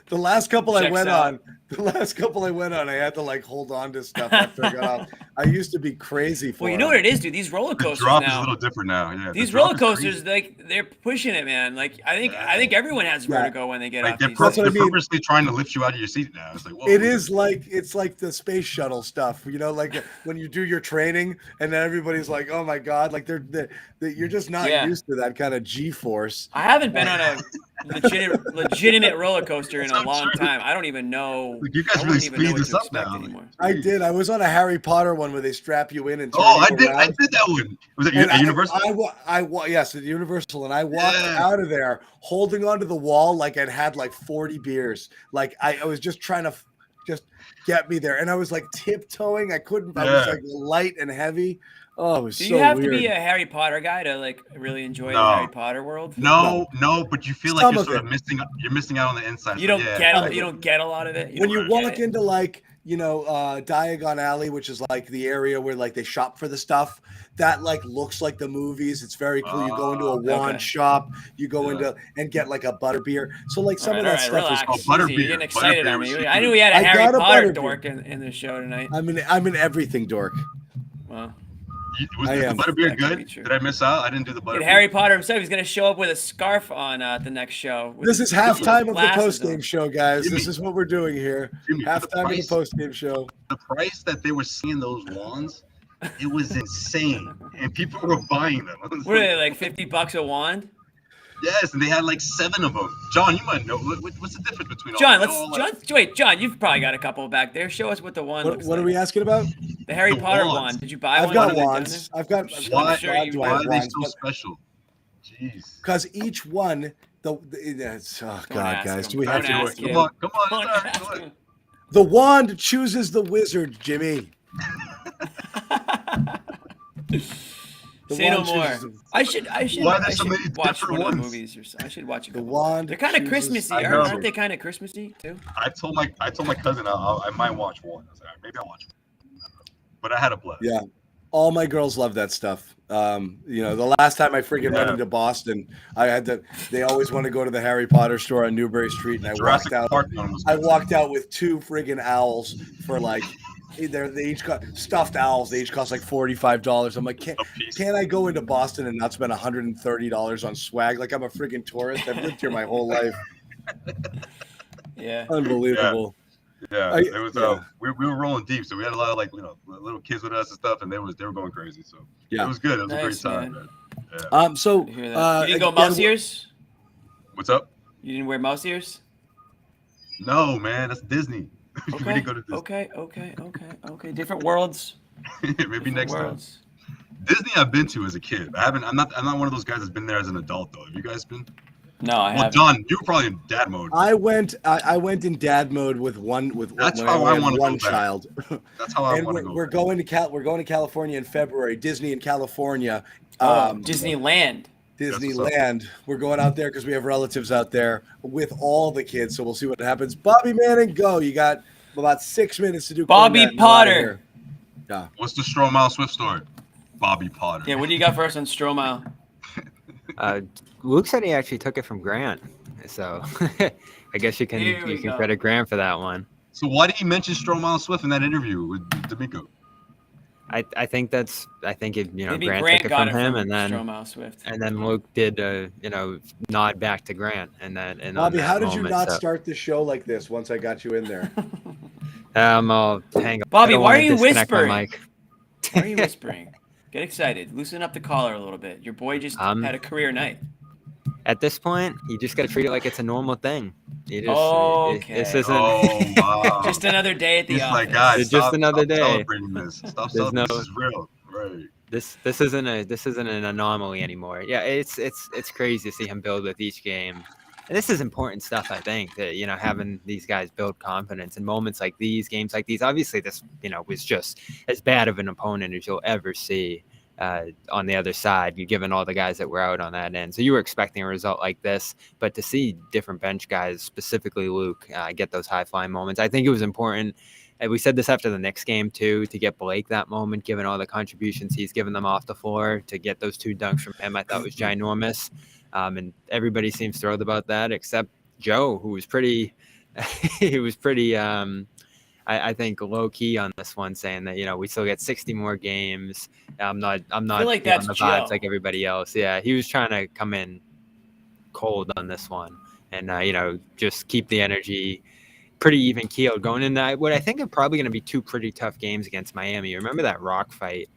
The last couple I went on, I had to hold on to stuff after I got off. I used to be crazy for. Well, you know what it is, dude. These roller coasters the drop now. is a little different now. Yeah. These roller coasters, they're pushing it, man. I think everyone has vertigo when they get off. They're purposely trying to lift you out of your seat now. It's like, whoa. It's like the space shuttle stuff. Like when you do your training, and then everybody's like, "Oh my god!" Like you're just not used to that kind of G-force. I haven't been on a legitimate roller coaster in a long time. I don't even know. You guys really speed this up now. Anymore. I did. I was on a Harry Potter one where they strap you in and turn I did that one. Was it at Universal? Yes, at Universal, and I walked out of there holding onto the wall like I'd had 40 beers. Like I was just trying to just get me there. And I was like tiptoeing. I couldn't. I was like light and heavy. Oh, it was so weird. Do you have to be a Harry Potter guy to like really enjoy the Harry Potter world? No, but you feel like you're sort of missing. You're missing out on the inside. You don't get. You don't get a lot of it. When you walk into like Diagon Alley, which is like the area where like they shop for the stuff that like looks like the movies. It's very cool. You go into a wand shop, you go into and get like a butterbeer. So like some of that stuff is called butterbeer. You're getting excited on me. I knew we had a Harry Potter dork in the show tonight. I'm an everything dork. Well. Was the butterbeer good? Did I miss out? I didn't do the butterbeer. Harry Potter himself, he's going to show up with a scarf on the next show. This is halftime of the postgame show, guys. This is what we're doing here. Halftime of the postgame show. The price that they were seeing those wands, it was insane, and people were buying them. What are they, like $50 a wand? Yes, and they had like 7 of them. John, you might know. What's the difference between John, John, you've probably got a couple back there. Show us what the wand looks like. What are we asking about? The Harry Potter wand. Did you buy one? I've got wands. Why are they so special? Jeez. Because each one, guys, do we have to do it? Come on. The wand chooses the wizard, Jimmy. Say no more. I should watch one of the movies or something. I should watch a couple. The wand. They're kind of Christmassy, aren't they? Kind of Christmassy too. I told my cousin I might watch one. I was like, maybe I'll watch one. But I had a blast. Yeah, all my girls love that stuff. The last time I freaking went into Boston, they always want to go to the Harry Potter store on Newbury Street, and I walked out with 2 friggin' owls for like. They each got stuffed owls. They each cost like $45. I'm like, can't I go into Boston and not spend $130 on swag? Like I'm a friggin' tourist. I've lived here my whole life. Yeah, unbelievable. Yeah, it was. We were rolling deep, so we had a lot of like little kids with us and stuff, and they were going crazy. So it was good. It was a great time. Man. Yeah. So you didn't go mouse ears? What's up? You didn't wear mouse ears? No, man, that's Disney. Okay. We didn't go to Disney. Okay. Different worlds. Maybe next time. Disney I've been to as a kid. I'm not one of those guys that's been there as an adult though. Have you guys been? No, I haven't. John, you were probably in dad mode. I went in dad mode with one child. That's how I want to go. We're going to California in February. Disney in California. Disneyland. We're going out there because we have relatives out there with all the kids. So we'll see what happens. Bobby Manning, go. You got about 6 minutes to do. Bobby Potter. Yeah. What's the Stromile Swift story? Bobby Potter. Yeah. What do you got for us on Stromile? Luke said he actually took it from Grant. So I guess you can credit Grant for that one. So why did he mention Stromile Swift in that interview with D'Amico? I think Grant took it got from him, and then Luke did nod back to Grant, and then Bobby, how did you not start the show like this once I got you in there? I'll hang on. Bobby, why are you whispering? Why are you whispering? Get excited. Loosen up the collar a little bit. Your boy just had a career night. At this point, you just got to treat it like it's a normal thing. This wow. isn't just another day at the office. Like, guys, just another day. Celebrating this. Stop celebrating. This is real. Right. This isn't an anomaly anymore. Yeah, it's crazy to see him build with each game. And this is important stuff, I think, that having these guys build confidence in moments like these, games like these. Obviously, this was just as bad of an opponent as you'll ever see. On the other side, given all the guys that were out on that end. So you were expecting a result like this, but to see different bench guys, specifically Luke, get those high-flying moments, I think it was important. And we said this after the Knicks game, too, to get Blake that moment, given all the contributions he's given them off the floor, to get those 2 dunks from him, I thought was ginormous. And everybody seems thrilled about that, except Joe, who was pretty I think low key on this one, saying that we still get 60 more games. I'm not I feel like that's the Joe. vibes like everybody else. Yeah, he was trying to come in cold on this one, and just keep the energy pretty even keeled going in. What I think are probably going to be 2 pretty tough games against Miami. Remember that rock fight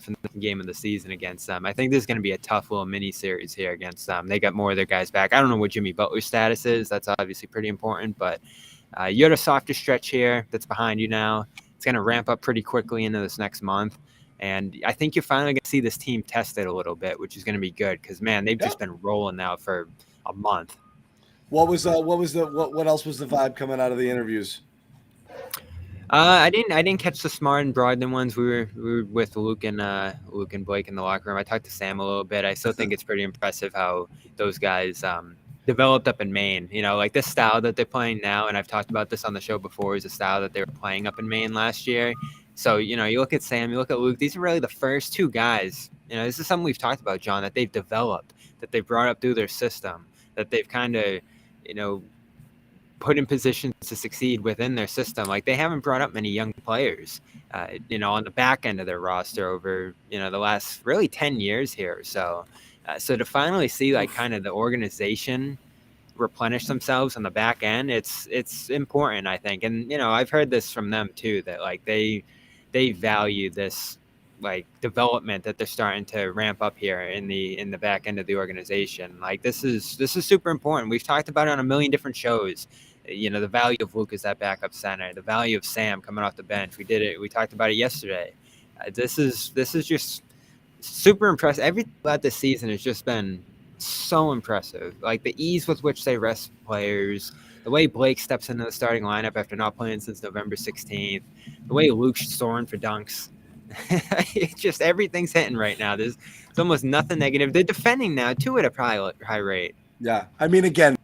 from the game of the season against them? I think this is going to be a tough little mini series here against them. They got more of their guys back. I don't know what Jimmy Butler's status is. That's obviously pretty important, but. You're at a softer stretch here that's behind you now. It's going to ramp up pretty quickly into this next month. And I think you're finally going to see this team tested a little bit, which is going to be good because, man, they've just been rolling now for a month. What else was the vibe coming out of the interviews? I didn't catch the Smart and Brogdon ones. We were with Luke and Blake in the locker room. I talked to Sam a little bit. I still think it's pretty impressive how those guys developed up in Maine. You know, like this style that they're playing now, and I've talked about this on the show before, is a style that they were playing up in Maine last year. So, you know, you look at Sam, you look at Luke, these are really the first two guys. You know, this is something we've talked about, John, that they've developed, that they've brought up through their system, that they've kind of, you know, put in positions to succeed within their system. Like, they haven't brought up many young players, you know, on the back end of their roster over, you know, the last really 10 years here. So to finally see, like, kind of the organization replenish themselves on the back end, it's important, I think. And, you know, I've heard this from them too, that like they value this like development that they're starting to ramp up here in the back end of the organization. Like this is super important. We've talked about it on a million different shows. You know, the value of Luke as that backup center, the value of Sam coming off the bench. We talked about it yesterday. This is just super impressive. Everything about this season has just been so impressive. Like the ease with which they rest players, the way Blake steps into the starting lineup after not playing since November 16th, the way Luke's soaring for dunks. It's just everything's hitting right now. There's almost nothing negative. They're defending now too at a high rate. Yeah, I mean, again,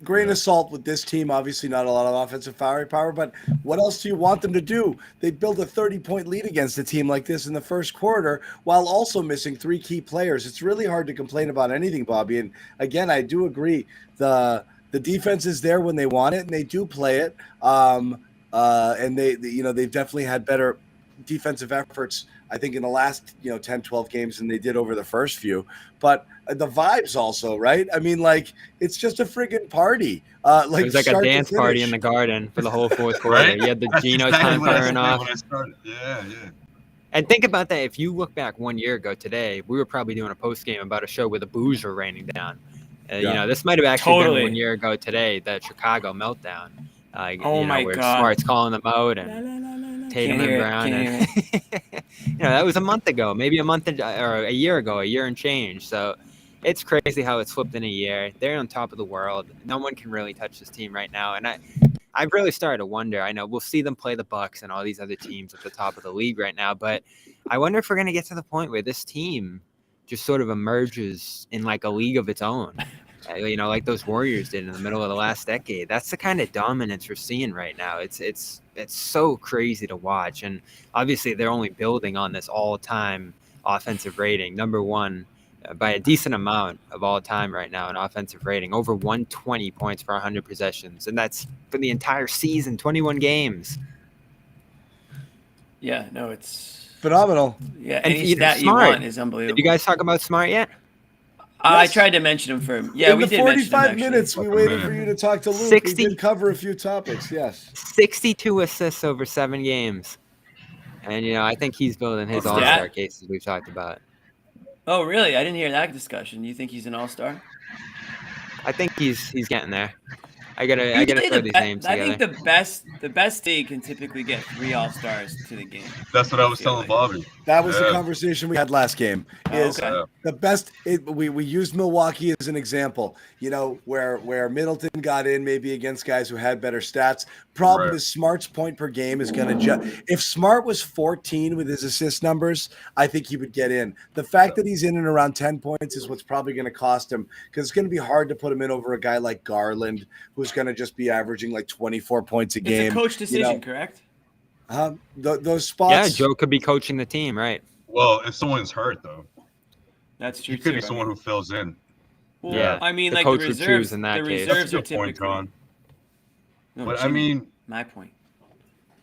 grain of salt with this team. Obviously, not a lot of offensive firepower, but what else do you want them to do? They built a 30-point lead against a team like this in the first quarter, while also missing three key players. It's really hard to complain about anything, Bobby. And again, I do agree. The defense is there when they want it, and they do play it. And they've definitely had better defensive efforts, I think, in the last 10, 12 games than they did over the first few. But the vibes also, right? I mean, like, it's just a friggin' party. It was like a dance party in the Garden for the whole fourth quarter. Right? You had the Geno exactly time firing off. Yeah. And think about that. If you look back 1 year ago today, we were probably doing a post game about a show where the booze were raining down. You know, this might have actually been 1 year ago today, that Chicago meltdown. My where God. Smart's calling them out and Tatum and Brown. And, that was a month ago, maybe or a year ago, a year and change. So it's crazy how it's flipped in a year. They're on top of the world. No one can really touch this team right now. And I've really started to wonder. I know we'll see them play the Bucks and all these other teams at the top of the league right now, but I wonder if we're going to get to the point where this team just sort of emerges in like a league of its own. Like those Warriors did in the middle of the last decade. That's the kind of dominance we're seeing right now. It's so crazy to watch. And obviously they're only building on this all-time offensive rating, number one by a decent amount of all time right now in offensive rating, over 120 points per 100 possessions. And that's for the entire season, 21 games. Yeah, no, it's phenomenal. Yeah, any stat you want is unbelievable. Did you guys talk about Smart yet? I tried to mention him for in the 45 minutes we waited for you to talk to Luke. We did cover a few topics. Yes, 62 assists over 7 games, and I think he's building his all-star cases we've talked about. Oh, really? I didn't hear that discussion. You think he's an all-star? I think he's getting there. I gotta throw these names together. I think the best league can typically get 3 all-stars to the game. That's what I was telling Bobby. That was the conversation we had last game. The best? We used Milwaukee as an example. Where Middleton got in maybe against guys who had better stats. Problem is Smart's point per game is going to if Smart was 14 with his assist numbers, I think he would get in. The fact that he's in and around 10 points is what's probably going to cost him, because it's going to be hard to put him in over a guy like Garland, who's going to just be averaging like 24 points a game. It's a coach decision, correct? Those spots. Yeah, Joe could be coaching the team, right? Well, if someone's hurt, though, that's true. He could be someone who fills in. Well, yeah, I mean, like the reserves. The reserves are typically. Point, no, but I mean, my point.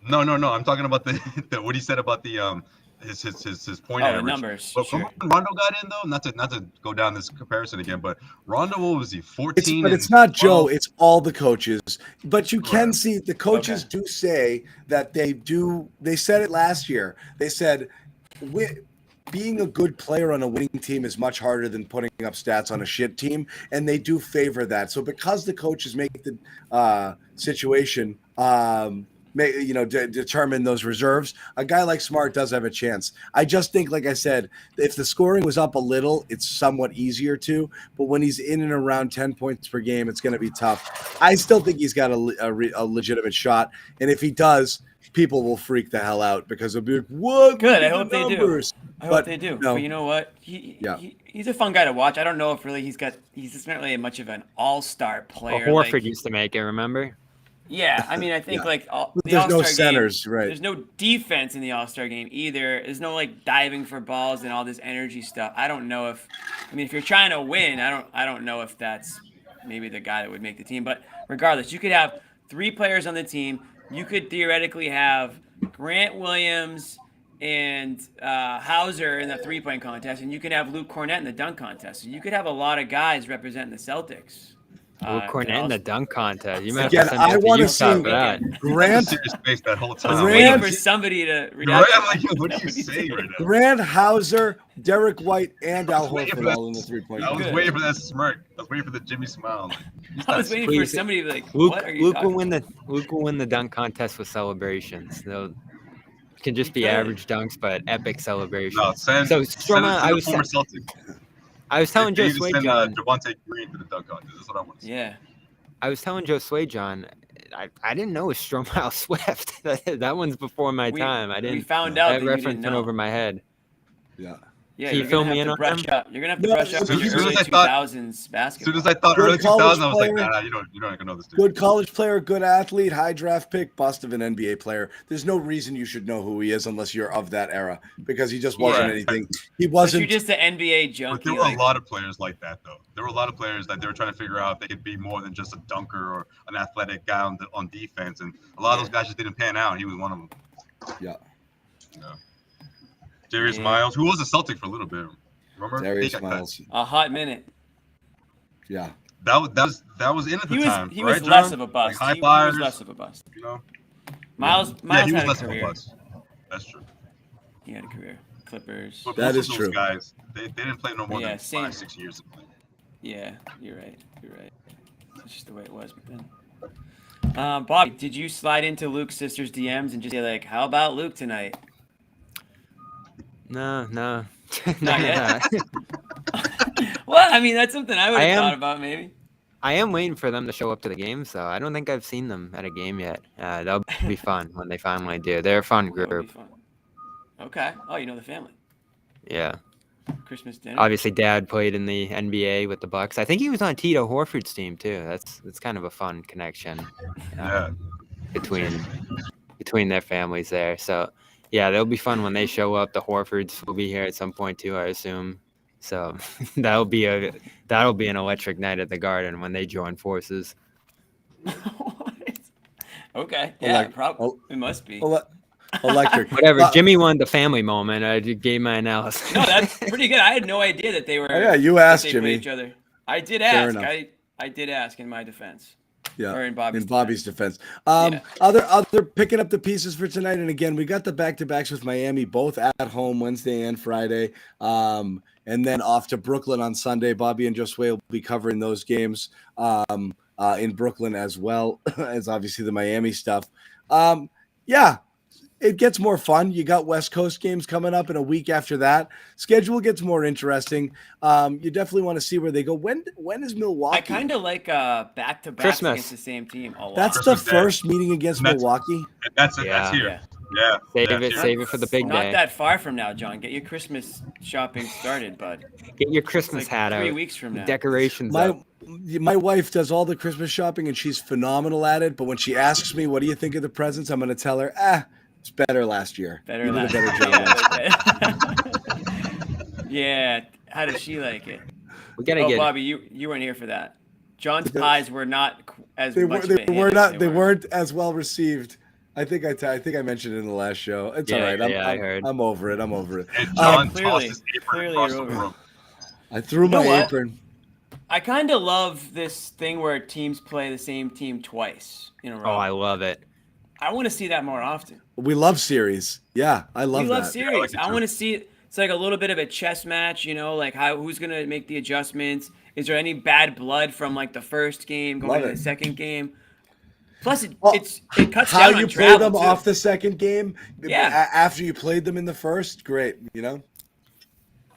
No. I'm talking about the what he said about the his point average. The numbers. But sure. Rondo got in though. Not to go down this comparison again, but Rondo, what was he? 14. But it's not Joe. It's all the coaches. But you can see the coaches do say that they do. They said it last year. They said, being a good player on a winning team is much harder than putting up stats on a shit team, and they do favor that. So because the coaches make the situation determine those reserves. A guy like Smart does have a chance. I just think, like I said, if the scoring was up a little, it's somewhat easier to. But when he's in and around 10 points per game, it's going to be tough. I still think he's got a legitimate shot. And if he does, people will freak the hell out because they'll be like, what? Good. I hope they do. I hope But they do. no. But you know what? He's a fun guy to watch. I don't know if really he's just not really much of an all-star player. Horford used to make it, remember? Yeah, I mean, I think the there's All-Star no centers, game, right? There's no defense in the All-Star game either. There's no diving for balls and all this energy stuff. I don't know if you're trying to win, I don't know if that's maybe the guy that would make the team. But regardless, you could have 3 players on the team. You could theoretically have Grant Williams and Hauser in the 3-point contest, and you could have Luke Kornet in the dunk contest. So you could have a lot of guys representing the Celtics. Kornet in the dunk contest. You might Again, have to send I want to see that. Grant. Serious face that whole I time. was waiting for somebody to react. What are you saying right now? Grant, Hauser, Derek White, and Al Horford all in the 3-point. I was waiting for that smirk. I was waiting for the Jimmy smile. I was waiting for somebody to be like, Luke, what are you Luke talking will about? Luke will win the dunk contest with celebrations. It can just be average dunks, but epic celebrations. No, send Stroma, I was telling Josue send John. Javonte Green to the dunk contest. That's what I want to see. Yeah. I was telling Josue John, I didn't know it was Stromile Swift. That one's before my time. I didn't. We found out that that reference you didn't went know. over my head. Yeah. Yeah, Can you you're fill gonna me have in to on brush them? up. You're gonna have to brush up As on soon your as early I thought- 2000s As soon basketball. as I thought Good early college 2000, I was like, player. nah, you're not gonna know this dude. Good college player, good athlete, high draft pick, bust of an NBA player. There's no reason you should know who he is unless you're of that era because he just wasn't Yeah. anything. He But wasn't. you're just an NBA But junkie. there were a lot of players like that, though. There were a lot of players that they were trying to figure out if they could be more than just a dunker or an athletic guy on defense, and a lot of those guys just didn't pan out. He was one of them. Yeah. Darius Yeah. Miles, who was a Celtic for a little bit. Remember? Darius He got cut. Miles. A hot minute. Yeah. That was in at the time. He right, was less John? of a bust. Like high He flyers, was less of a bust. you know? Miles Yeah, he was had less a of a career. bust. That's true. He had a career. Clippers. But That most is of those true. guys, they didn't play no more Yeah, than same. 5-6 years. Yeah, you're right. That's just the way it was back then. Bobby, did you slide into Luke's sister's DMs and just say like, "How about Luke tonight?" No. Not yet. Well, I mean, that's something I would I have am- thought about maybe. I am waiting for them to show up to the games, though. I don't think I've seen them at a game yet. That'll be fun when they finally do. They're a fun That would be group. fun. Okay. Oh, you know the family. Yeah. Christmas dinner. Obviously, Dad played in the NBA with the Bucks. I think he was on Tito Horford's team too. That's kind of a fun connection Yeah. between their families there. So yeah, they'll be fun when they show up. The Horfords will be here at some point too, I assume. So that'll be an electric night at the Garden when they join forces. What? Okay. Yeah, probably. It must be. Electric. Whatever. Jimmy wanted the family moment. I just gave my analysis. No, that's pretty good. I had no idea that they were. Oh, yeah, you asked, that they played Jimmy. Each other. I did Fair ask. enough. I did ask in my defense. Yeah, Or in Bobby's defense. Yeah. Other picking up the pieces for tonight, and again, we got the back-to-backs with Miami, both at home Wednesday and Friday, and then off to Brooklyn on Sunday. Bobby and Josue will be covering those games in Brooklyn as well as obviously the Miami stuff. Yeah. It gets more fun. You got West Coast games coming up in a week after that. Schedule gets more interesting. You definitely want to see where they go. When is Milwaukee? I kind of like back-to-backs Christmas. against the same team a lot. That's Christmas the Day. first meeting against Milwaukee. That's it. Yeah. That's here. Yeah. Yeah. Save it for the big Not day. that far from now, John. Get your Christmas shopping started, bud. Get your It's Christmas like hat 3 out. weeks from now. Decorations up. My wife does all the Christmas shopping and she's phenomenal at it. But when she asks me, "What do you think of the presents?" I'm going to tell her, it's better last year. Better You did last. a better job last year. Yeah. How does she like it? We gotta Oh, get. Bobby, you weren't here for that. John's pies were not as They much. were of a hit were as not. They were. weren't as well received. I think I mentioned it in the last show. It's all right. I heard. I'm over it. I'm over it. And John Clearly- tossed his apron clearly across you're the over it. room. I threw know my what? apron. I kind of love this thing where teams play the same team twice in a row. Oh, I love it. I want to see that more often. We love series. Yeah, I love We that. love series. like it I too. want to see it. It's like a little bit of a chess match, like who's gonna make the adjustments. Is there any bad blood from like the first game going Love to it. the second game? Plus, it cuts how down on you travel, play them too. off the second game. Yeah. After you played them in the first, great.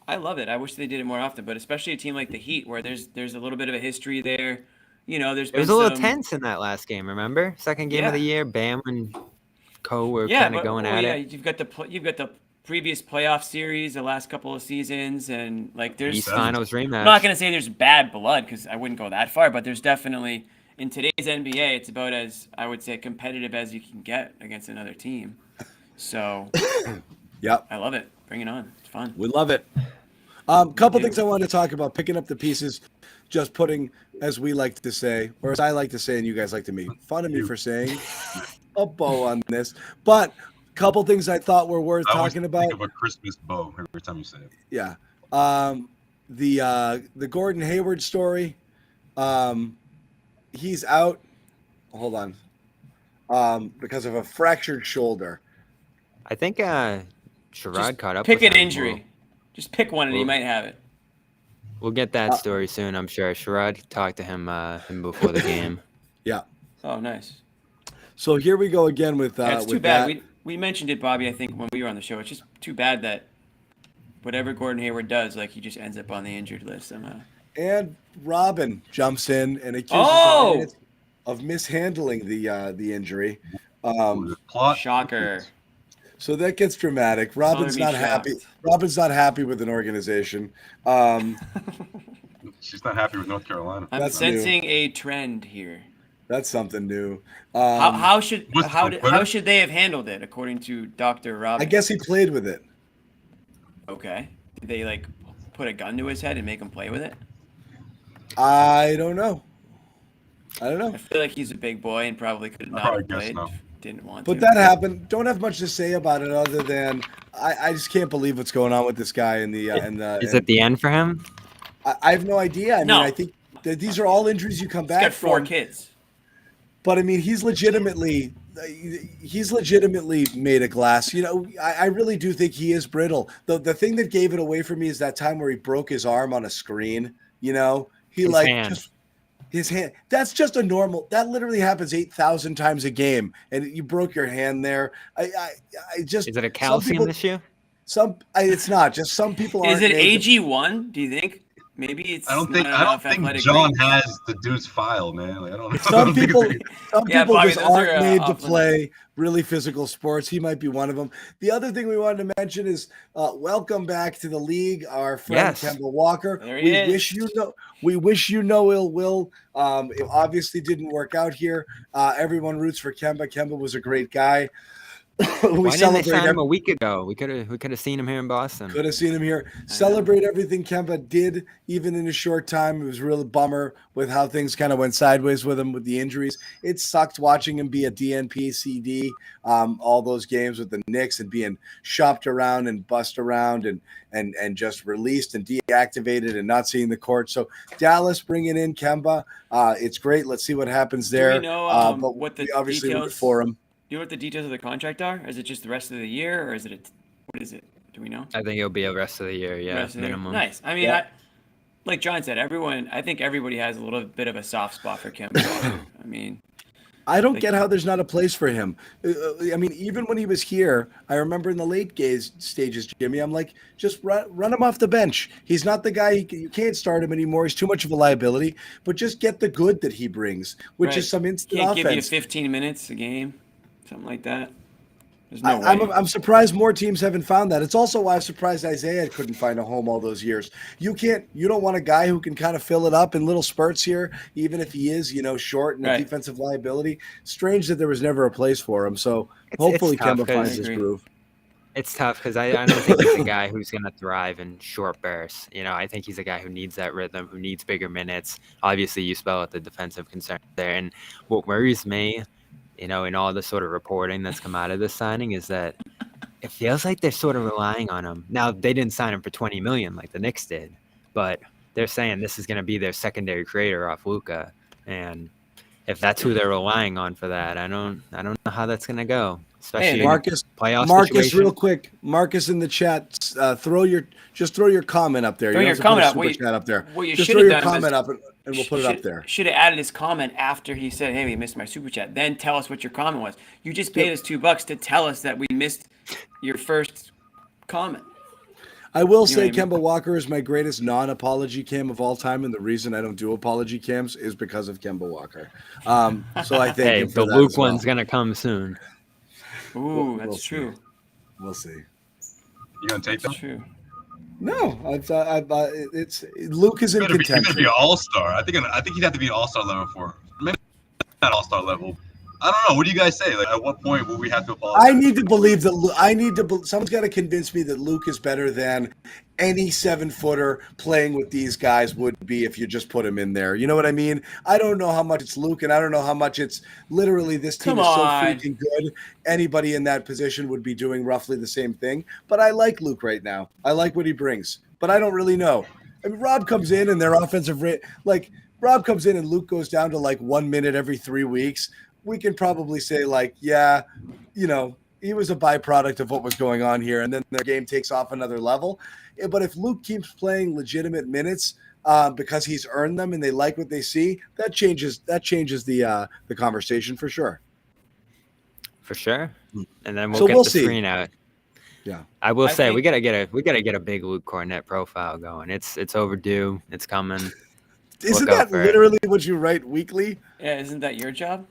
I love it. I wish they did it more often, but especially a team like the Heat, where there's a little bit of a history there. There's It been was a little some... tense in that last game. Remember, second game of the year, Bam and Co were kind of going at it. You've got the previous playoff series, the last couple of seasons, and like there's East Finals rematch. I'm not gonna say there's bad blood because I wouldn't go that far, but there's definitely in today's NBA, it's about as I would say competitive as you can get against another team. So, yep, I love it. Bring it on. It's fun. We love it. Couple things I wanted to talk about: picking up the pieces, just putting, as we like to say, or as I like to say, and you guys like to make fun of me for saying, a bow on this, but. Couple things I thought were worth talking about. Think of a Christmas bow every time you say it. Yeah. The Gordon Hayward story. He's out. Hold on. Because of a fractured shoulder. I think Sherrod caught up. Pick with an him. injury. Just pick one and he might have it. We'll get that story soon, I'm sure. Sherrod talked to him before the game. Yeah. Oh, nice. So here we go again with. It's with too bad. That. We mentioned it, Bobby, I think, when we were on the show. It's just too bad that whatever Gordon Hayward does, like, he just ends up on the injured list somehow. And Robyn jumps in and accuses of mishandling the injury. Shocker. So that gets dramatic. Robyn's not happy. Robyn's not happy with an organization. She's not happy with North Carolina. I'm sensing a trend here. That's something new. How should they have handled it according to Dr. Robyn? I guess he played with it. Okay. Did they like put a gun to his head and make him play with it? I don't know. I feel like he's a big boy and probably could not have played. No. Didn't want but to. That happened. Don't have much to say about it other than I just can't believe what's going on with this guy in the Is it the end for him? I have no idea. I mean, I think that these are all injuries you come back from. He's got 4 kids. But I mean, he's legitimately made of glass. I really do think he is brittle. The thing that gave it away for me is that time where he broke his arm on a screen. His hand. That's just a normal. That literally happens 8,000 times a game, and you broke your hand there. I just. Is it a calcium issue? It's not. Just some people. Is it AG1? Do you think? Maybe it's. I don't think John has the Deuce file, man. Like, I don't know. Some people Bobby, just aren't made to play really physical sports. He might be one of them. The other thing we wanted to mention is welcome back to the league, our friend Kemba Walker. We wish you no ill will. It obviously didn't work out here. Everyone roots for Kemba. Kemba was a great guy. Why didn't they sign him a week ago? We could have seen him here in Boston. Could have seen him here. Celebrate everything Kemba did, even in a short time. It was a real bummer with how things kind of went sideways with him with the injuries. It sucked watching him be a DNP CD all those games with the Knicks and being shopped around and bussed around and just released and deactivated and not seeing the court. So Dallas bringing in Kemba, it's great. Let's see what happens there. Do we know but what the we obviously details root for him. Do you know what the details of the contract are? Is it just the rest of the year, or is it what is it? Do we know? I think it'll be a rest of the year, minimum. Nice. I mean, like John said, I think everybody has a little bit of a soft spot for Kemba. I mean, I don't get how there's not a place for him. I mean, even when he was here, I remember in the late stages, Jimmy, I'm like, just run him off the bench. He's not the guy. You can't start him anymore. He's too much of a liability. But just get the good that he brings, which is some instant offense. Can't give you 15 minutes a game. Something like that. There's no way. I'm surprised more teams haven't found that. It's also why I'm surprised Isaiah couldn't find a home all those years. You don't want a guy who can kind of fill it up in little spurts here, even if he is, short and a defensive liability. Strange that there was never a place for him. So hopefully Kemba finds his groove. It's tough because I don't think he's a guy who's going to thrive in short bursts. I think he's a guy who needs that rhythm, who needs bigger minutes. Obviously, you spell out the defensive concern there. And what worries me, in all the sort of reporting that's come out of this signing is that it feels like they're sort of relying on him. Now, they didn't sign him for $20 million like the Knicks did, but they're saying this is going to be their secondary creator off Luka. And if that's who they're relying on for that, I don't know how that's going to go. Especially Marcus, playoff Marcus, situation. real quick, Marcus in the chat, throw your comment up there. Throw your comment up. Chat up there. What you just should throw have your done comment up. and we'll put it up there. Should have added his comment after he said, "Hey, we missed my super chat." Then tell us what your comment was. You just paid us $2 to tell us that we missed your first comment. I will say Kemba Walker is my greatest non-apology cam of all time, and the reason I don't do apology cams is because of Kemba Walker. So I think hey, the Luke one's gonna come soon. Ooh, that's true. We'll see. You gonna take that? True. No, it's Luke is in contention. He's gonna be an all-star. I think he'd have to be an all-star level for maybe not all-star level. I don't know. What do you guys say? Like, at what point will we have to apologize? I need to believe that someone's got to convince me that Luke is better than any 7-footer playing with these guys would be if you just put him in there. You know what I mean? I don't know how much it's Luke, and I don't know how much it's literally this team is so freaking good. Anybody in that position would be doing roughly the same thing. But I like Luke right now. I like what he brings, but I don't really know. I mean, Rob comes in and their offensive rate, like Rob comes in and Luke goes down to like 1 minute every 3 weeks. We can probably say like, yeah, you know, he was a byproduct of what was going on here, and then their game takes off another level. But if Luke keeps playing legitimate minutes because he's earned them and they like what they see, that changes the conversation for sure. For sure. And then we'll get the screen out. Yeah. I will say we gotta get a big Luke Kornet profile going. It's overdue. It's coming. Isn't that literally what you write weekly? Yeah, isn't that your job?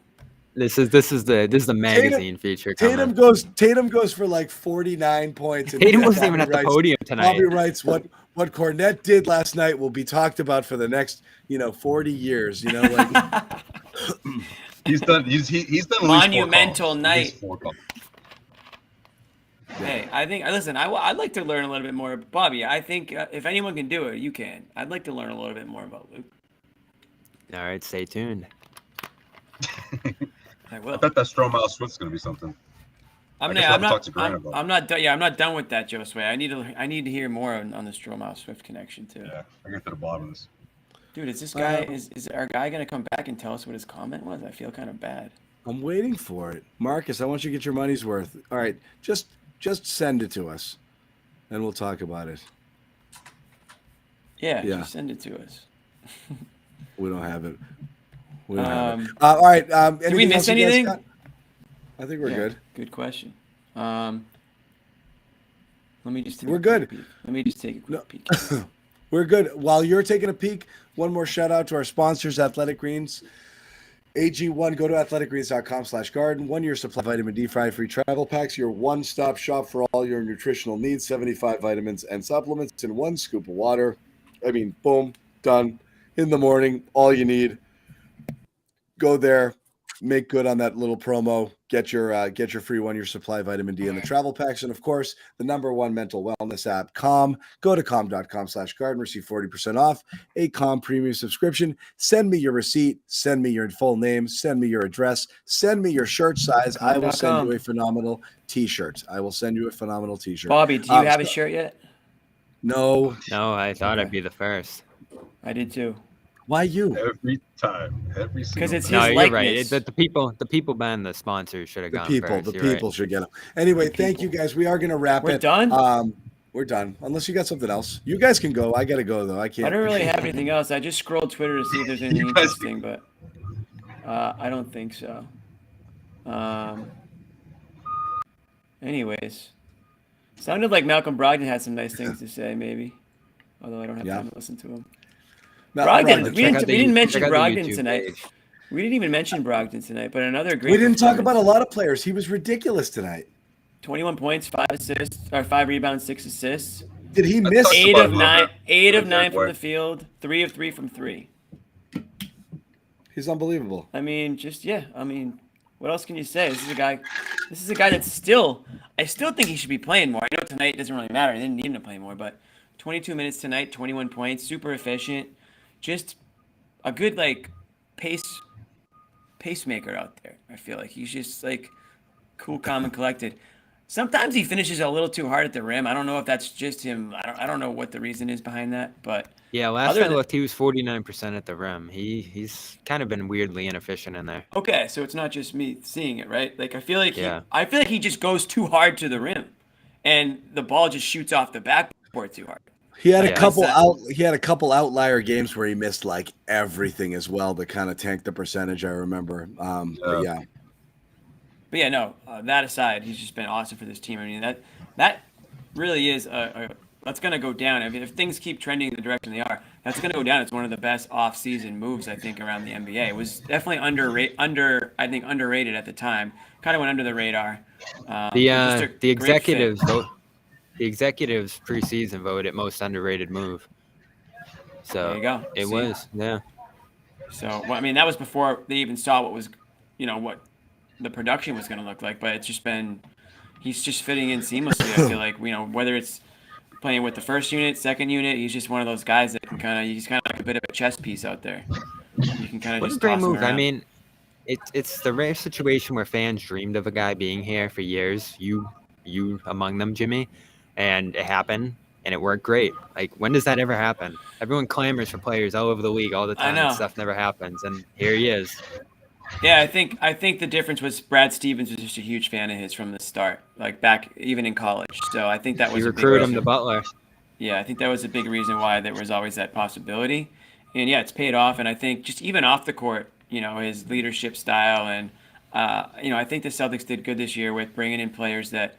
This is the magazine feature. Tatum goes for like 49 points. And Tatum wasn't even at the podium tonight. Bobby writes what Kornet did last night will be talked about for the next 40 years. You know, like he's done monumental night. Hey, I think I'd like to learn a little bit more, Bobby. I think if anyone can do it, you can. I'd like to learn a little bit more about Luke. All right, stay tuned. I will. I bet that Stromile Swift's going to be something. I'm not done. Yeah, I'm not done with that, Josue. I need to hear more on the Stromile Swift connection too. Yeah, I get to the bottom of this. Dude, is this guy is our guy going to come back and tell us what his comment was? I feel kind of bad. I'm waiting for it, Marcus. I want you to get your money's worth. All right, just send it to us, and we'll talk about it. Yeah. Just send it to us. We don't have it. All right. Did we miss anything? I think we're good. Good question. Let me just. We're good. Let me just take a quick peek. We're good. While you're taking a peek, one more shout out to our sponsors, Athletic Greens. AG1, go to athleticgreens.com/garden. 1 year supply of vitamin D free travel packs, your one-stop shop for all your nutritional needs, 75 vitamins and supplements in one scoop of water. I mean, boom, done. In the morning, all you need. Go there, make good on that little promo, get your free 1 year supply of vitamin D in the travel packs. And of course, the #1 mental wellness app, Calm. Go to calm.com/garden, receive 40% off a Calm premium subscription. Send me your receipt, send me your full name, send me your address, send me your shirt size. I will send you a phenomenal t-shirt. Bobby, do you have a shirt yet? No, I thought I'd be the first. I did too. Why you? Every time, every single. Because it's no, his you're likeness. right. The people behind the sponsors should have gone first. The people should get them. Anyway, thank you guys. We are going to wrap it. We're done. We're done. Unless you got something else. You guys can go. I got to go though. I can't. I don't really have anything else. I just scrolled Twitter to see if there's anything interesting, but I don't think so. Anyways, sounded like Malcolm Brogdon had some nice things to say, maybe. Although I don't have time to listen to him. Brogdon. We didn't mention Brogdon tonight. We didn't even mention Brogdon tonight, but another great. We didn't talk about a lot of players. He was ridiculous tonight. 21 points, 5 assists, or 5 rebounds, 6 assists. Did he miss 8 of 9? 8 of 9 from the field, 3 of 3 from 3. He's unbelievable. I mean, what else can you say? This is a guy that's still. I still think he should be playing more. I know tonight doesn't really matter. I didn't need him to play more, but 22 minutes tonight, 21 points, super efficient. Just a good pacemaker out there. I feel like he's just cool, calm, and collected. Sometimes he finishes a little too hard at the rim. I don't know if that's just him. I don't know what the reason is behind that, but yeah, last time I looked, he was 49% at the rim. He's kind of been weirdly inefficient in there. Okay, so it's not just me seeing it, right? I feel like he just goes too hard to the rim, and the ball just shoots off the backboard too hard. He had a Yeah. couple outlier games where he missed like everything as well that kind of tanked the percentage. I remember. But yeah. But yeah, no. That aside, he's just been awesome for this team. I mean, that really is that's gonna go down. I mean, if things keep trending in the direction they are, that's gonna go down. It's one of the best off-season moves I think around the NBA. It was definitely underrated at the time. Kind of went under the radar. The executives vote. The executives preseason voted it most underrated move. So there you go. It was, yeah. So well, I mean, that was before they even saw what was, what the production was going to look like. But it's just been, he's just fitting in seamlessly. I feel like whether it's playing with the first unit, second unit, he's just one of those guys that can he's kind of like a bit of a chess piece out there. You can kind of just a great toss him move. around. I mean, it's the rare situation where fans dreamed of a guy being here for years. You among them, Jimmy. And it happened, and it worked great. Like, when does that ever happen? Everyone clamors for players all over the league all the time. I know. And stuff never happens, and here he is. Yeah, I think the difference was Brad Stevens was just a huge fan of his from the start, like back even in college. So I think that was He recruited him to Butler. Yeah, I think that was a big reason why there was always that possibility. And yeah, it's paid off. And I think just even off the court, his leadership style and I think the Celtics did good this year with bringing in players that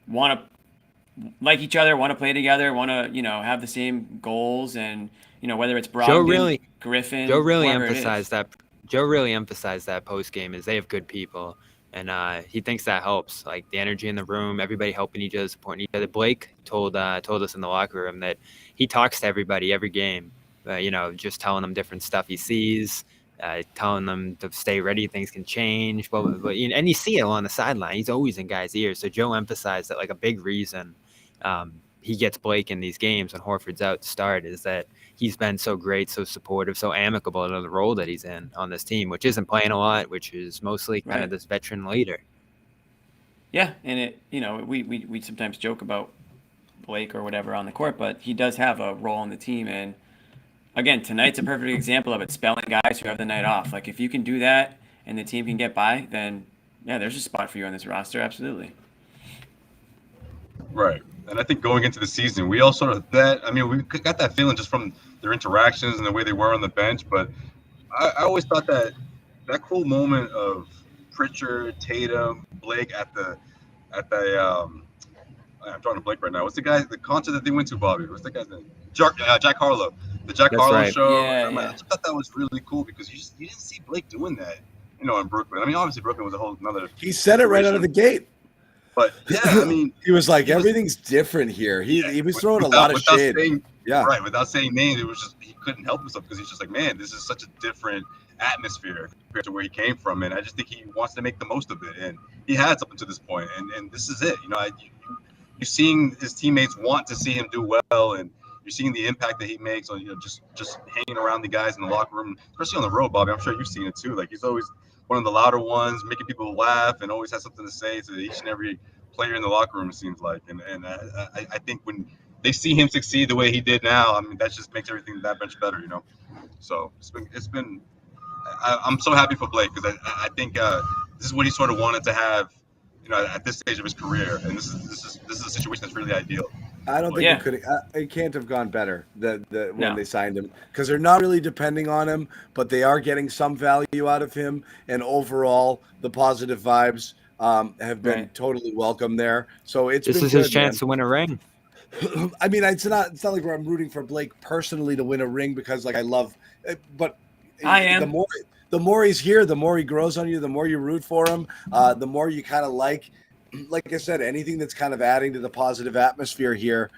want to like each other, want to play together, want to, have the same goals, and whether it's Brogdon, Griffin. Joe really emphasized that. Joe really emphasized that post game is they have good people, and he thinks that helps. Like the energy in the room, everybody helping each other, supporting each other. Blake told us in the locker room that he talks to everybody every game, just telling them different stuff he sees. Telling them to stay ready, things can change, but and you see it on the sideline. He's always in guys' ears. So Joe emphasized that like a big reason he gets Blake in these games when Horford's out to start is that he's been so great, so supportive, so amicable in the role that he's in on this team, which isn't playing a lot, which is mostly kind of this veteran leader. Yeah, and it we sometimes joke about Blake or whatever on the court, but he does have a role in the team. And again, tonight's a perfect example of it, spelling guys who have the night off. Like if you can do that and the team can get by, then yeah, there's a spot for you on this roster, absolutely. Right. And I think going into the season, we all sort of bet. I mean, we got that feeling just from their interactions and the way they were on the bench. But I always thought that cool moment of Pritchard, Tatum, Blake at the I'm drawing a blank right now. What's the concert that they went to, Bobby? What's the guy's name? Jack Harlow. The Jack Harlow show. Yeah, I just thought that was really cool because you didn't see Blake doing that, in Brooklyn. I mean, obviously Brooklyn was a whole another. He said it right out of the gate. But yeah, I mean, he was like, everything's different here. He was throwing a lot of shade. Right, without saying names, it was just he couldn't help himself because he's just like, man, this is such a different atmosphere compared to where he came from, and I just think he wants to make the most of it, and he has up until this point, and this is it. You're seeing his teammates want to see him do well, and you're seeing the impact that he makes on just hanging around the guys in the locker room, especially on the road, Bobby. I'm sure you've seen it too. Like he's always one of the louder ones, making people laugh, and always has something to say to each and every player in the locker room. It seems like, and I think when they see him succeed the way he did now, I mean that just makes everything that much better, So it's been. I'm so happy for Blake because I think this is what he sort of wanted to have, at this stage of his career, and this is a situation that's really ideal. I don't think it can't have gone better when they signed him because they're not really depending on him, but they are getting some value out of him, and overall the positive vibes have been totally welcome there. So this is his chance to win a ring. I mean, it's not like where I'm rooting for Blake personally to win a ring because like I love, but I am. The more he's here, the more he grows on you, the more you root for him, the more you kind of like I said, anything that's kind of adding to the positive atmosphere here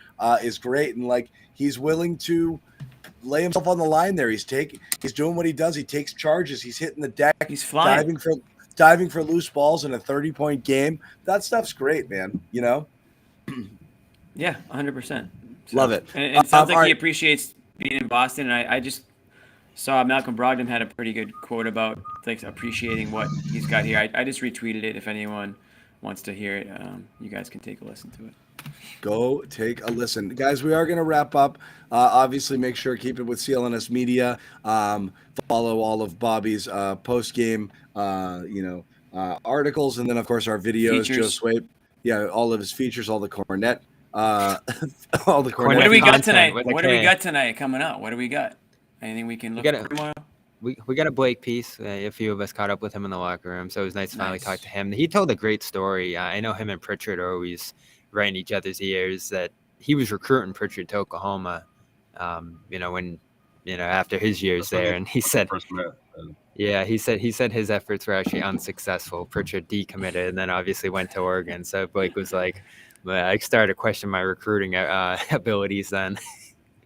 is great. And like, he's willing to lay himself on the line there. He's doing what he does. He takes charges. He's hitting the deck. He's flying. Diving for loose balls in a 30-point game. That stuff's great, man. Yeah, 100%. Love it. And it sounds like he appreciates being in Boston. And I just saw Malcolm Brogdon had a pretty good quote about like appreciating what he's got here. I just retweeted it. If anyone wants to hear it, you guys can take a listen to it. Go take a listen. Guys, we are going to wrap up. Obviously, make sure keep it with CLNS Media. Follow all of Bobby's post-game articles, and then, of course, our videos. Features. Josue, all of his features, all the Kornet all the Kornet. What do we got content tonight? with a What do we K. got tonight coming up? What do we got? Anything we can look gotta- for tomorrow? We got a Blake piece. A few of us caught up with him in the locker room, so it was nice to finally Nice. talk to him. He told a great story. I know him and Pritchard are always right in each other's ears. That he was recruiting Pritchard to Oklahoma, when after his years That's when there, they and he said, first met. yeah, he said his efforts were actually unsuccessful. Pritchard decommitted, and then obviously went to Oregon. So Blake was like, well, I started to question my recruiting abilities then.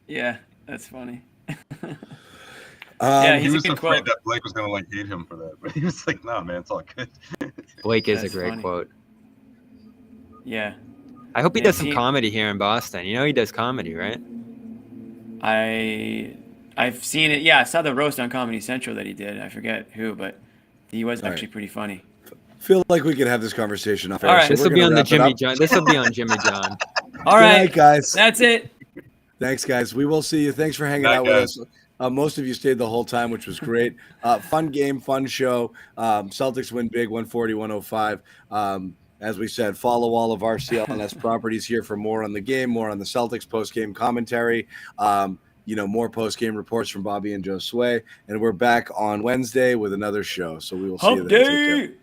Yeah, that's funny. Yeah, He he's a was good afraid quote. that Blake was gonna hate him for that, but he was like, "No, man, it's all good." Blake is That's a great funny. quote. Yeah, I hope he Yeah, does some he- comedy here in Boston. He does comedy, right? I've seen it. Yeah, I saw the roast on Comedy Central that he did. I forget who, but he was All right. actually pretty funny. Feel like we could have this conversation off air. All right. so This we're will be gonna on the wrap it Jimmy up. John. This will be on Jimmy John. All Good right, night, guys. that's it. Thanks, guys. We will see you. Thanks for hanging Night, out with guys. us. Most of you stayed the whole time, which was great. Fun game, fun show. Celtics win big, 140-105. As we said, follow all of our CLNS properties here for more on the game, more on the Celtics post-game commentary. More post-game reports from Bobby and Josue. And we're back on Wednesday with another show. So we will see you Hump then. Take care. day.